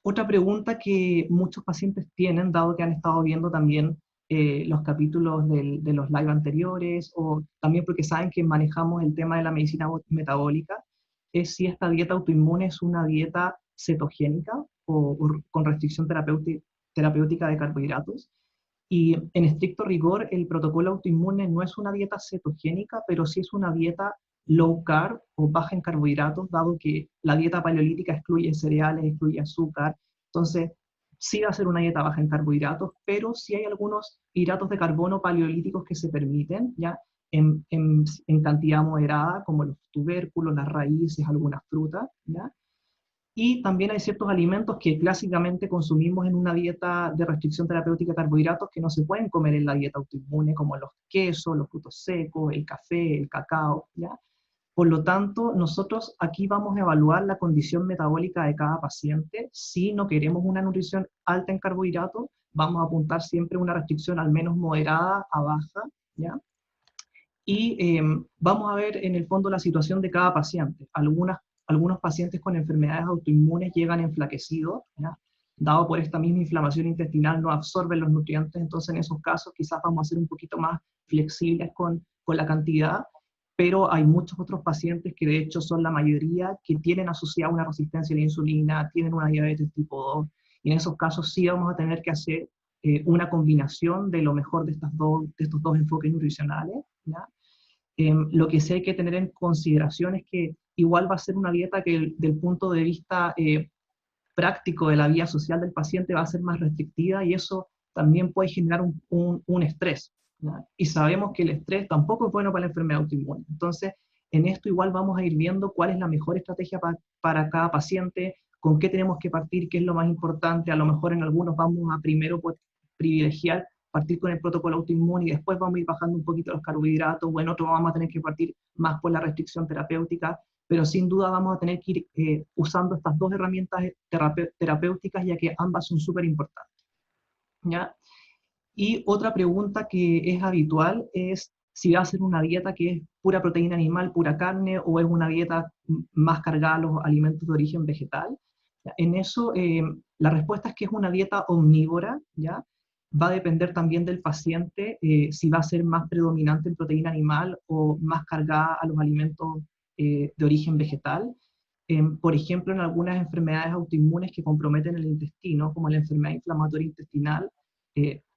Otra pregunta que muchos pacientes tienen, dado que han estado viendo también los capítulos de los live anteriores, o también porque saben que manejamos el tema de la medicina metabólica, es si esta dieta autoinmune es una dieta cetogénica o con restricción terapéutica de carbohidratos. Y en estricto rigor, el protocolo autoinmune no es una dieta cetogénica, pero sí es una dieta low carb o baja en carbohidratos, dado que la dieta paleolítica excluye cereales, excluye azúcar. Entonces, sí va a ser una dieta baja en carbohidratos, pero sí hay algunos hidratos de carbono paleolíticos que se permiten, ¿ya? En cantidad moderada, como los tubérculos, las raíces, algunas frutas, ¿ya? Y también hay ciertos alimentos que clásicamente consumimos en una dieta de restricción terapéutica de carbohidratos que no se pueden comer en la dieta autoinmune, como los quesos, los frutos secos, el café, el cacao, ¿ya? Por lo tanto, nosotros aquí vamos a evaluar la condición metabólica de cada paciente. Si no queremos una nutrición alta en carbohidratos, vamos a apuntar siempre una restricción al menos moderada a baja, ¿ya? Y vamos a ver en el fondo la situación de cada paciente. Algunos pacientes con enfermedades autoinmunes llegan enflaquecidos, ¿ya? Dado por esta misma inflamación intestinal no absorben los nutrientes, entonces en esos casos quizás vamos a ser un poquito más flexibles con la cantidad, pero hay muchos otros pacientes que de hecho son la mayoría que tienen asociada una resistencia a la insulina, tienen una diabetes tipo 2, y en esos casos sí vamos a tener que hacer una combinación de lo mejor de estos dos enfoques nutricionales, ¿ya? Lo que sí hay que tener en consideración es que igual va a ser una dieta que del punto de vista práctico de la vida social del paciente va a ser más restrictiva, y eso también puede generar un estrés, ¿ya? Y sabemos que el estrés tampoco es bueno para la enfermedad autoinmune. Entonces, en esto igual vamos a ir viendo cuál es la mejor estrategia para cada paciente, con qué tenemos que partir, qué es lo más importante. A lo mejor en algunos vamos a primero privilegiar partir con el protocolo autoinmune y después vamos a ir bajando un poquito los carbohidratos, o en otro vamos a tener que partir más por la restricción terapéutica, pero sin duda vamos a tener que ir usando estas dos herramientas terapéuticas, ya que ambas son súper importantes, ¿ya? Y otra pregunta que es habitual es si va a ser una dieta que es pura proteína animal, pura carne, o es una dieta más cargada a los alimentos de origen vegetal. En eso, la respuesta es que es una dieta omnívora, ¿ya? Va a depender también del paciente si va a ser más predominante en proteína animal o más cargada a los alimentos de origen vegetal. Por ejemplo, en algunas enfermedades autoinmunes que comprometen el intestino, como la enfermedad inflamatoria intestinal,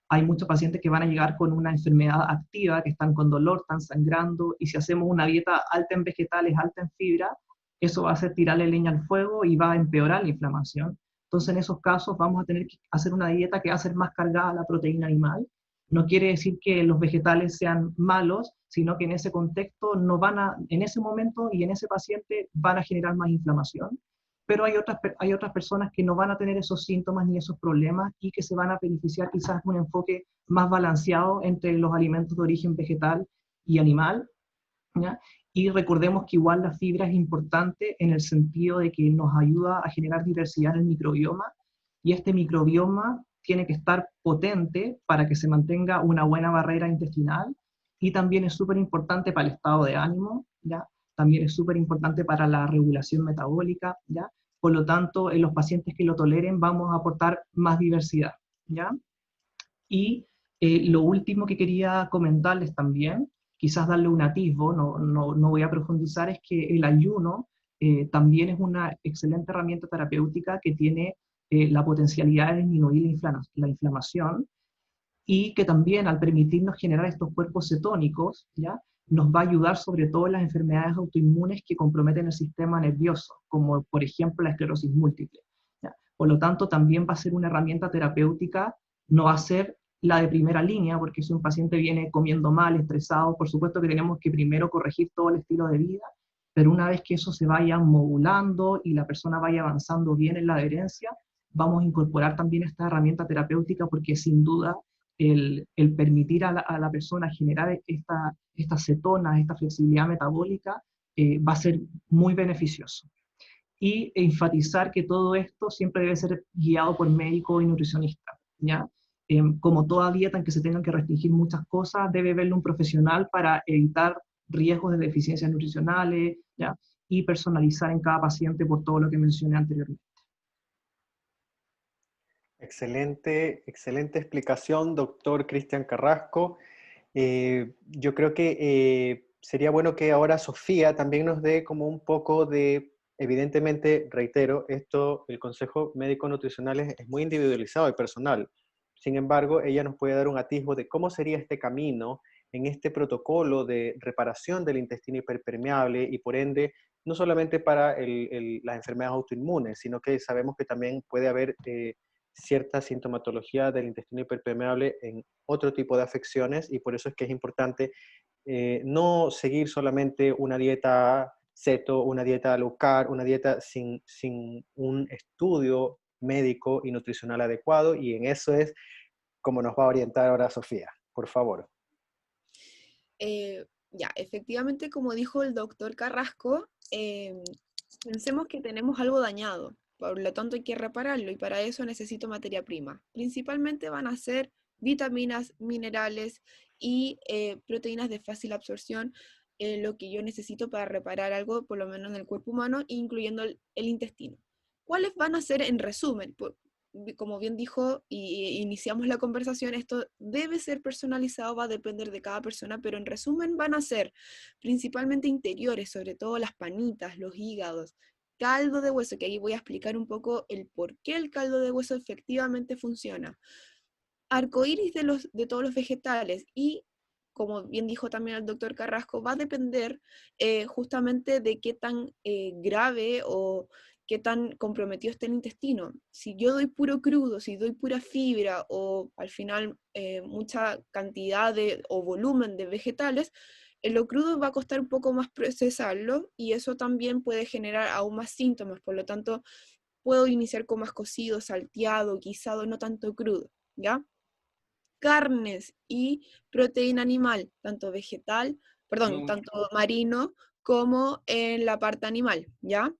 hay muchos pacientes que van a llegar con una enfermedad activa, que están con dolor, están sangrando, y si hacemos una dieta alta en vegetales, alta en fibra, eso va a hacer tirarle leña al fuego y va a empeorar la inflamación. Entonces, en esos casos vamos a tener que hacer una dieta que va a ser más cargada a la proteína animal. No quiere decir que los vegetales sean malos, sino que en ese contexto no en ese momento y en ese paciente van a generar más inflamación. Pero hay otras personas que no van a tener esos síntomas ni esos problemas y que se van a beneficiar quizás de un enfoque más balanceado entre los alimentos de origen vegetal y animal, ¿ya? Y recordemos que igual la fibra es importante en el sentido de que nos ayuda a generar diversidad en el microbioma, y este microbioma tiene que estar potente para que se mantenga una buena barrera intestinal, y también es súper importante para el estado de ánimo, ¿ya? También es súper importante para la regulación metabólica, ¿ya? Por lo tanto, en los pacientes que lo toleren vamos a aportar más diversidad, ¿ya? Y lo último que quería comentarles también, quizás darle un atisbo, no voy a profundizar, es que el ayuno también es una excelente herramienta terapéutica que tiene la potencialidad de disminuir la inflamación, y que también al permitirnos generar estos cuerpos cetónicos, ¿ya? Nos va a ayudar sobre todo en las enfermedades autoinmunes que comprometen el sistema nervioso, como por ejemplo la esclerosis múltiple, ¿ya? Por lo tanto, también va a ser una herramienta terapéutica, no va a ser la de primera línea, porque si un paciente viene comiendo mal, estresado, por supuesto que tenemos que primero corregir todo el estilo de vida, pero una vez que eso se vaya modulando y la persona vaya avanzando bien en la adherencia, vamos a incorporar también esta herramienta terapéutica, porque sin duda el permitir a la persona generar estas cetonas, esta flexibilidad metabólica, va a ser muy beneficioso. Y enfatizar que todo esto siempre debe ser guiado por médico y nutricionista, ¿ya? Como toda dieta en que se tengan que restringir muchas cosas, debe verlo un profesional para evitar riesgos de deficiencias nutricionales, ¿ya? Y personalizar en cada paciente por todo lo que mencioné anteriormente. Excelente, excelente explicación, doctor Cristian Carrasco. Yo creo que sería bueno que ahora Sofía también nos dé como un poco de, evidentemente, reitero, esto, el consejo médico nutricional es muy individualizado y personal. Sin embargo, ella nos puede dar un atisbo de cómo sería este camino en este protocolo de reparación del intestino hiperpermeable y por ende, no solamente para las enfermedades autoinmunes, sino que sabemos que también puede haber cierta sintomatología del intestino hiperpermeable en otro tipo de afecciones y por eso es que es importante no seguir solamente una dieta ceto, una dieta low carb, una dieta sin un estudio médico y nutricional adecuado y en eso es como nos va a orientar ahora Sofía. Por favor. Ya, efectivamente, como dijo el doctor Carrasco, pensemos que tenemos algo dañado, por lo tanto hay que repararlo y para eso necesito materia prima. Principalmente van a ser vitaminas, minerales y proteínas de fácil absorción, lo que yo necesito para reparar algo, por lo menos en el cuerpo humano, incluyendo el intestino. ¿Cuáles van a ser en resumen? Como bien dijo y iniciamos la conversación, esto debe ser personalizado, va a depender de cada persona, pero en resumen van a ser principalmente interiores, sobre todo las panitas, los hígados, caldo de hueso, que ahí voy a explicar un poco el por qué el caldo de hueso efectivamente funciona. Arcoíris de todos los vegetales y, como bien dijo también el doctor Carrasco, va a depender justamente de qué tan grave o qué tan comprometido está el intestino. Si yo doy puro crudo, si doy pura fibra o al final mucha cantidad o volumen de vegetales, lo crudo va a costar un poco más procesarlo y eso también puede generar aún más síntomas. Por lo tanto, puedo iniciar con más cocido, salteado, guisado, no tanto crudo, ¿ya? Carnes y proteína animal, tanto vegetal, perdón, tanto marino como en la parte animal, ¿ya?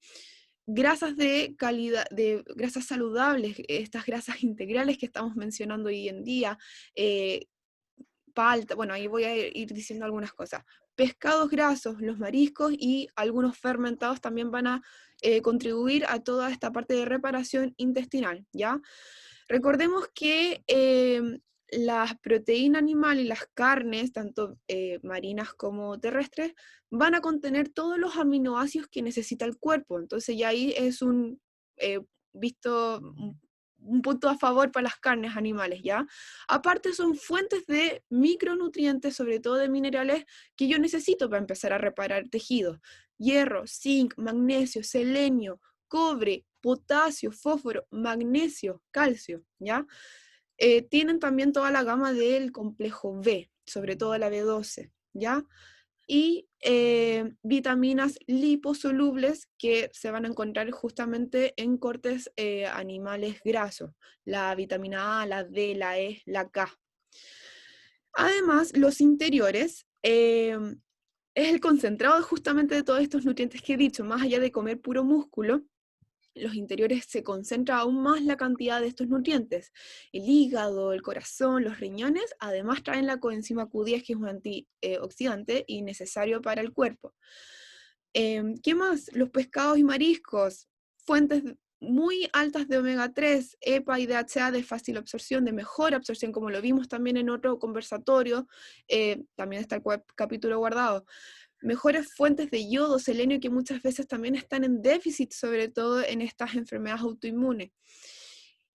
Grasas de calidad, de grasas saludables, estas grasas integrales que estamos mencionando hoy en día, palta, bueno, ahí voy a ir diciendo algunas cosas. Pescados grasos, los mariscos y algunos fermentados también van a contribuir a toda esta parte de reparación intestinal, ¿ya? Recordemos que las proteínas animales y las carnes, tanto marinas como terrestres, van a contener todos los aminoácidos que necesita el cuerpo. Entonces ya ahí es eh, visto un punto a favor para las carnes animales, ¿ya? Aparte son fuentes de micronutrientes, sobre todo de minerales, que yo necesito para empezar a reparar tejidos. Hierro, zinc, magnesio, selenio, cobre, potasio, fósforo, magnesio, calcio, ¿ya? Tienen también toda la gama del complejo B, sobre todo la B12, ¿ya? Y vitaminas liposolubles que se van a encontrar justamente en cortes animales grasos, la vitamina A, la D, la E, la K. Además, los interiores es el concentrado justamente de todos estos nutrientes que he dicho, más allá de comer puro músculo, los interiores se concentra aún más la cantidad de estos nutrientes. El hígado, el corazón, los riñones, además traen la coenzima Q10, que es un antioxidante y necesario para el cuerpo. ¿Qué más? Los pescados y mariscos, fuentes muy altas de omega 3, EPA y DHA de fácil absorción, de mejor absorción, como lo vimos también en otro conversatorio, también está el capítulo guardado. Mejores fuentes de yodo, selenio, que muchas veces también están en déficit, sobre todo en estas enfermedades autoinmunes.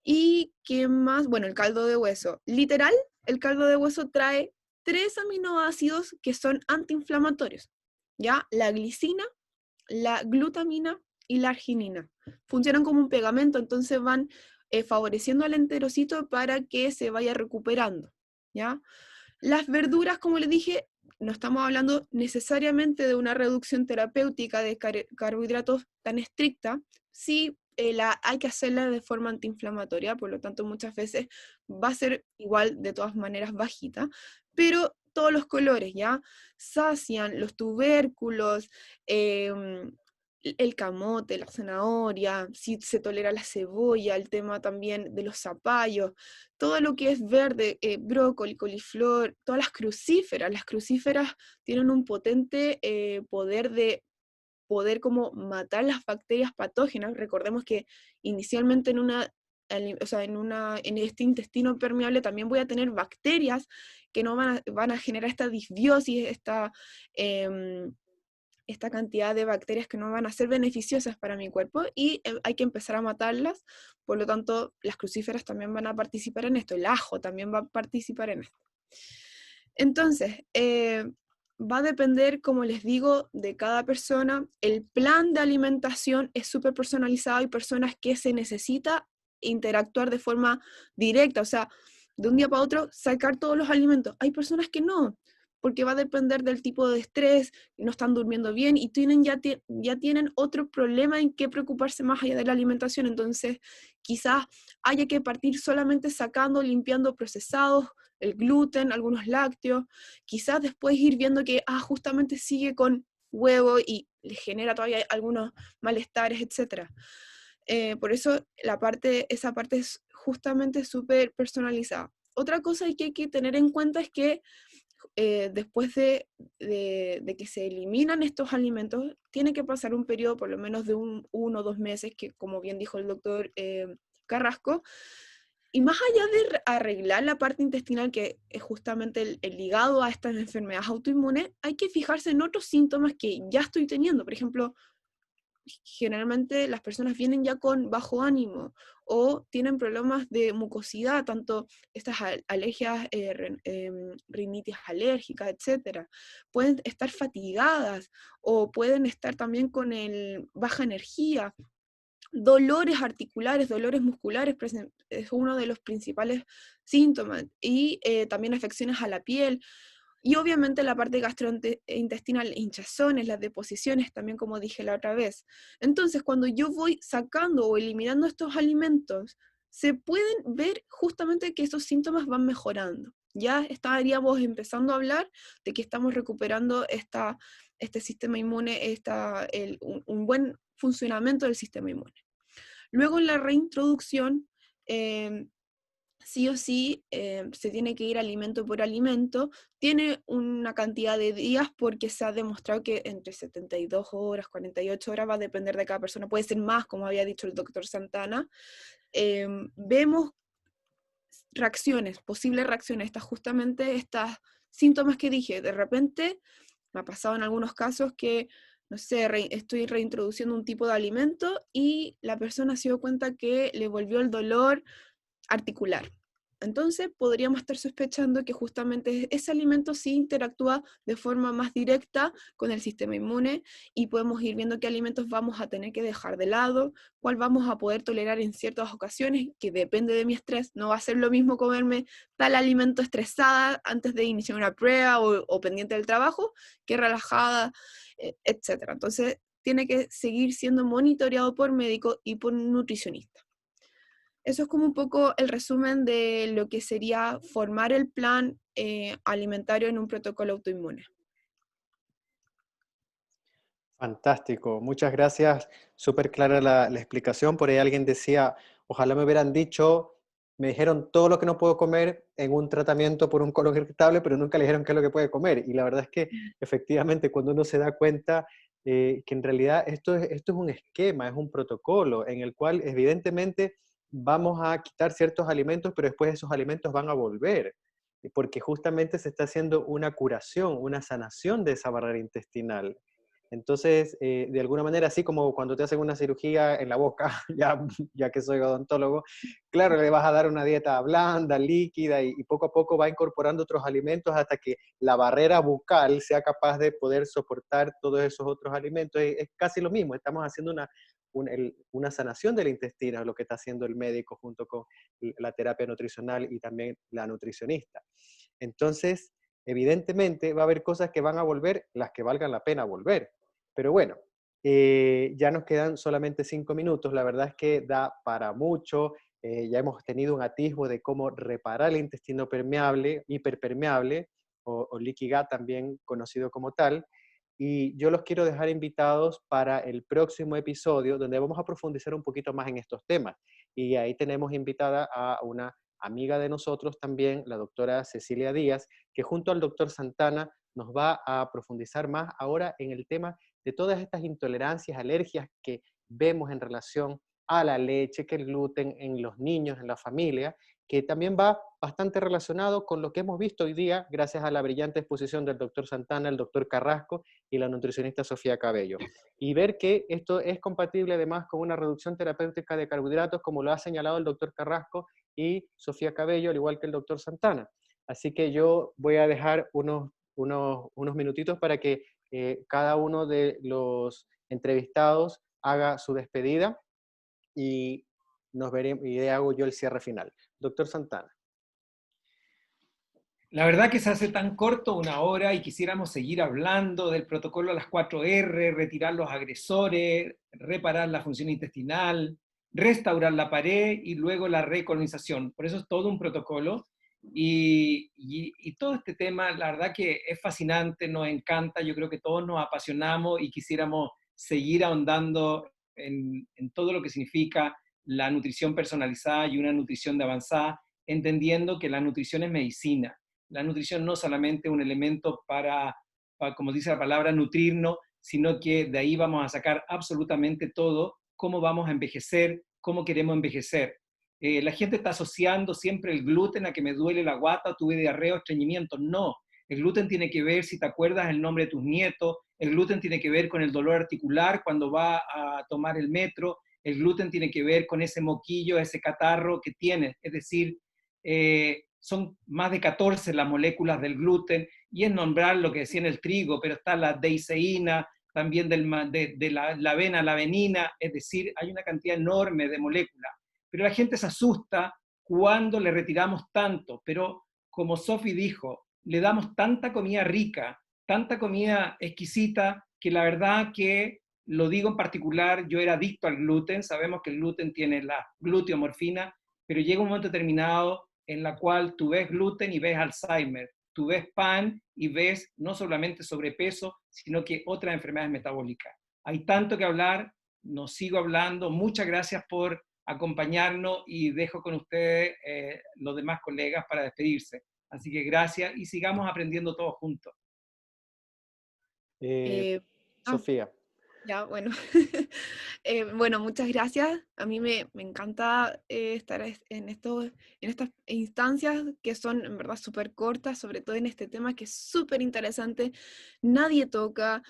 ¿Y qué más? Bueno, el caldo de hueso. Literal, el caldo de hueso trae 3 aminoácidos que son antiinflamatorios, ¿ya? La glicina, la glutamina y la arginina. Funcionan como un pegamento, entonces van favoreciendo al enterocito para que se vaya recuperando, ¿ya? Las verduras, como les dije, no estamos hablando necesariamente de una reducción terapéutica de carbohidratos tan estricta, sí hay que hacerla de forma antiinflamatoria, por lo tanto muchas veces va a ser igual de todas maneras bajita, pero todos los colores, ¿ya? Sacian, los tubérculos, el camote, la zanahoria, si se tolera la cebolla, el tema también de los zapallos, todo lo que es verde, brócoli, coliflor, todas las crucíferas tienen un potente poder de poder como matar las bacterias patógenas. Recordemos que inicialmente o sea, en este intestino permeable también voy a tener bacterias que no van a generar esta disbiosis, esta cantidad de bacterias que no van a ser beneficiosas para mi cuerpo y hay que empezar a matarlas. Por lo tanto, las crucíferas también van a participar en esto, el ajo también va a participar en esto. Entonces, va a depender, como les digo, de cada persona. El plan de alimentación es súper personalizado. Hay personas que se necesita interactuar de forma directa, o sea, de un día para otro sacar todos los alimentos. Hay personas que no, porque va a depender del tipo de estrés, no están durmiendo bien y ya tienen otro problema en qué preocuparse más allá de la alimentación. Entonces, quizás haya que partir solamente sacando, limpiando procesados, el gluten, algunos lácteos, quizás después ir viendo que justamente sigue con huevo y le genera todavía algunos malestares, etc. Por eso esa parte es justamente súper personalizada. Otra cosa que hay que tener en cuenta es que después de que se eliminan estos alimentos, tiene que pasar un periodo por lo menos de 1 o 2 meses, que como bien dijo el doctor Carrasco, y más allá de arreglar la parte intestinal, que es justamente el ligado a estas enfermedades autoinmunes, hay que fijarse en otros síntomas que ya estoy teniendo. Por ejemplo, generalmente las personas vienen ya con bajo ánimo o tienen problemas de mucosidad, tanto estas alergias, rinitis alérgica, etc. Pueden estar fatigadas o pueden estar también con baja energía. Dolores articulares, dolores musculares, es uno de los principales síntomas, y también afecciones a la piel, y obviamente la parte gastrointestinal, hinchazones, las deposiciones, también como dije la otra vez. Entonces, cuando yo voy sacando o eliminando estos alimentos, se pueden ver justamente que esos síntomas van mejorando. Ya estaríamos empezando a hablar de que estamos recuperando este sistema inmune, un buen funcionamiento del sistema inmune. Luego en la reintroducción, sí o sí, se tiene que ir alimento por alimento. Tiene una cantidad de días porque se ha demostrado que entre 72 horas, 48 horas, va a depender de cada persona, puede ser más, como había dicho el doctor Santana. Vemos posibles reacciones, justamente estas síntomas que dije. De repente, me ha pasado en algunos casos que, no sé, estoy reintroduciendo un tipo de alimento y la persona se dio cuenta que le volvió el dolor articular. Entonces podríamos estar sospechando que justamente ese alimento sí interactúa de forma más directa con el sistema inmune, y podemos ir viendo qué alimentos vamos a tener que dejar de lado, cuál vamos a poder tolerar en ciertas ocasiones, que depende de mi estrés. No va a ser lo mismo comerme tal alimento estresada antes de iniciar una prueba o pendiente del trabajo, que relajada, etc. Entonces tiene que seguir siendo monitoreado por médico y por nutricionista. Eso es como un poco el resumen de lo que sería formar el plan alimentario en un protocolo autoinmune. Fantástico, muchas gracias, súper clara la explicación. Por ahí alguien decía, ojalá me hubieran dicho, me dijeron todo lo que no puedo comer en un tratamiento por un colon irritable, pero nunca le dijeron qué es lo que puede comer. Y la verdad es que efectivamente cuando uno se da cuenta que en realidad esto es un esquema, es un protocolo en el cual evidentemente vamos a quitar ciertos alimentos, pero después esos alimentos van a volver, porque justamente se está haciendo una curación, una sanación de esa barrera intestinal. Entonces, de alguna manera, así como cuando te hacen una cirugía en la boca, ya que soy odontólogo, claro, le vas a dar una dieta blanda, líquida, y poco a poco va incorporando otros alimentos hasta que la barrera bucal sea capaz de poder soportar todos esos otros alimentos. Es casi lo mismo, estamos haciendo una sanación del intestino, lo que está haciendo el médico junto con la terapia nutricional y también la nutricionista. Entonces, evidentemente va a haber cosas que van a volver, las que valgan la pena volver. Pero bueno, ya nos quedan solamente 5 minutos, la verdad es que da para mucho. Ya hemos tenido un atisbo de cómo reparar el intestino permeable, hiperpermeable, o leaky gut también conocido como tal, y yo los quiero dejar invitados para el próximo episodio, donde vamos a profundizar un poquito más en estos temas. Y ahí tenemos invitada a una amiga de nosotros también, la doctora Cecilia Díaz, que junto al doctor Santana nos va a profundizar más ahora en el tema de todas estas intolerancias, alergias que vemos en relación a la leche, que el gluten en los niños, en la familia, que también va bastante relacionado con lo que hemos visto hoy día, gracias a la brillante exposición del doctor Santana, el doctor Carrasco y la nutricionista Sofía Cabello. Y ver que esto es compatible además con una reducción terapéutica de carbohidratos, como lo ha señalado el doctor Carrasco y Sofía Cabello, al igual que el doctor Santana. Así que yo voy a dejar unos minutitos para que cada uno de los entrevistados haga su despedida y nos veremos, y hago yo el cierre final. Doctor Santana. La verdad que se hace tan corto, 1 hora, y quisiéramos seguir hablando del protocolo de las 4R, retirar los agresores, reparar la función intestinal, restaurar la pared y luego la recolonización. Por eso es todo un protocolo. Y todo este tema, la verdad que es fascinante, nos encanta, yo creo que todos nos apasionamos y quisiéramos seguir ahondando en todo lo que significa la nutrición personalizada y una nutrición de avanzada, entendiendo que la nutrición es medicina. La nutrición no solamente un elemento para, como dice la palabra, nutrirnos, sino que de ahí vamos a sacar absolutamente todo, cómo vamos a envejecer, cómo queremos envejecer. La gente está asociando siempre el gluten a que me duele la guata, tuve diarrea o estreñimiento. No, el gluten tiene que ver, si te acuerdas, el nombre de tus nietos, el gluten tiene que ver con el dolor articular cuando va a tomar el metro, el gluten tiene que ver con ese moquillo, ese catarro que tienes, es decir, son más de 14 las moléculas del gluten, y es nombrar lo que decía en el trigo, pero está la deiseína, también de la avena, la avenina, es decir, hay una cantidad enorme de moléculas. Pero la gente se asusta cuando le retiramos tanto, pero como Sophie dijo, le damos tanta comida rica, tanta comida exquisita, que la verdad que, lo digo en particular, yo era adicto al gluten, sabemos que el gluten tiene la gluteomorfina, pero llega un momento determinado en la cual tú ves gluten y ves Alzheimer, tú ves pan y ves no solamente sobrepeso, sino que otras enfermedades metabólicas. Hay tanto que hablar, no sigo hablando, muchas gracias por acompañarnos y dejo con ustedes los demás colegas para despedirse. Así que gracias y sigamos aprendiendo todos juntos. Sofía. Ya, bueno. Bueno, muchas gracias. A mí me encanta estar en estas instancias que son en verdad súper cortas, sobre todo en este tema que es súper interesante. Nadie toca.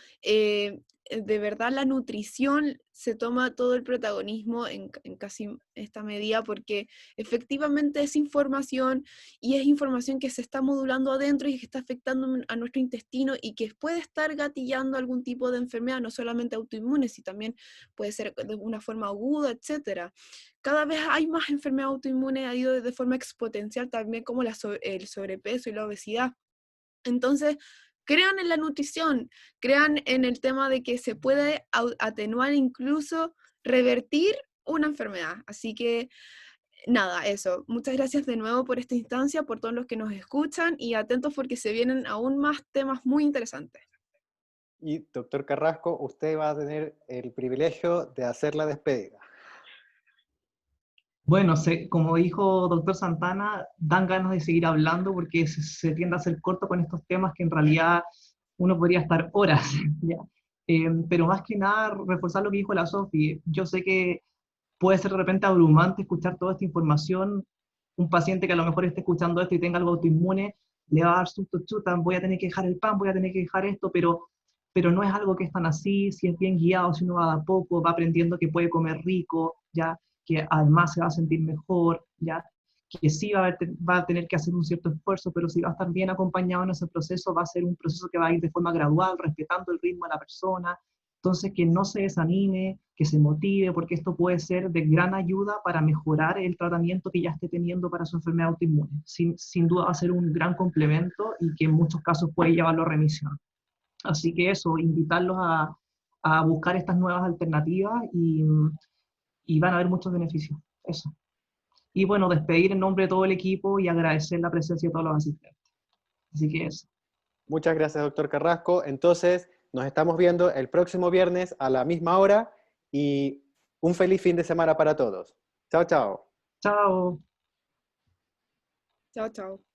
De verdad la nutrición se toma todo el protagonismo en casi esta medida, porque efectivamente es información, y es información que se está modulando adentro y que está afectando a nuestro intestino y que puede estar gatillando algún tipo de enfermedad, no solamente autoinmune, sino también puede ser de una forma aguda, etc. Cada vez hay más enfermedad autoinmune, ha ido de forma exponencial también, como el sobrepeso y la obesidad. Entonces, crean en la nutrición, crean en el tema de que se puede atenuar, incluso revertir una enfermedad. Así que, nada, eso. Muchas gracias de nuevo por esta instancia, por todos los que nos escuchan, y atentos porque se vienen aún más temas muy interesantes. Y doctor Carrasco, usted va a tener el privilegio de hacer la despedida. Bueno, como dijo doctor Santana, dan ganas de seguir hablando porque se tiende a hacer corto con estos temas que en realidad uno podría estar horas, ¿ya? Pero más que nada, reforzar lo que dijo la Sofi. Yo sé que puede ser de repente abrumante escuchar toda esta información. Un paciente que a lo mejor esté escuchando esto y tenga algo autoinmune, le va a dar susto, chuta, voy a tener que dejar el pan, voy a tener que dejar esto, pero no es algo que es tan así. Si es bien guiado, si uno va de a poco, va aprendiendo que puede comer rico, ¿ya? Que además se va a sentir mejor, ¿ya? Que sí va a tener que hacer un cierto esfuerzo, pero si va a estar bien acompañado en ese proceso, va a ser un proceso que va a ir de forma gradual, respetando el ritmo de la persona. Entonces, que no se desanime, que se motive, porque esto puede ser de gran ayuda para mejorar el tratamiento que ya esté teniendo para su enfermedad autoinmune. Sin duda va a ser un gran complemento y que en muchos casos puede llevarlo a remisión. Así que eso, invitarlos a buscar estas nuevas alternativas y van a haber muchos beneficios. Eso. Y bueno, despedir en nombre de todo el equipo y agradecer la presencia de todos los asistentes. Así que eso. Muchas gracias, doctor Carrasco. Entonces, Nos estamos viendo el próximo viernes a la misma hora y un feliz fin de semana para todos. Chao, chao. Chao. Chao, chao.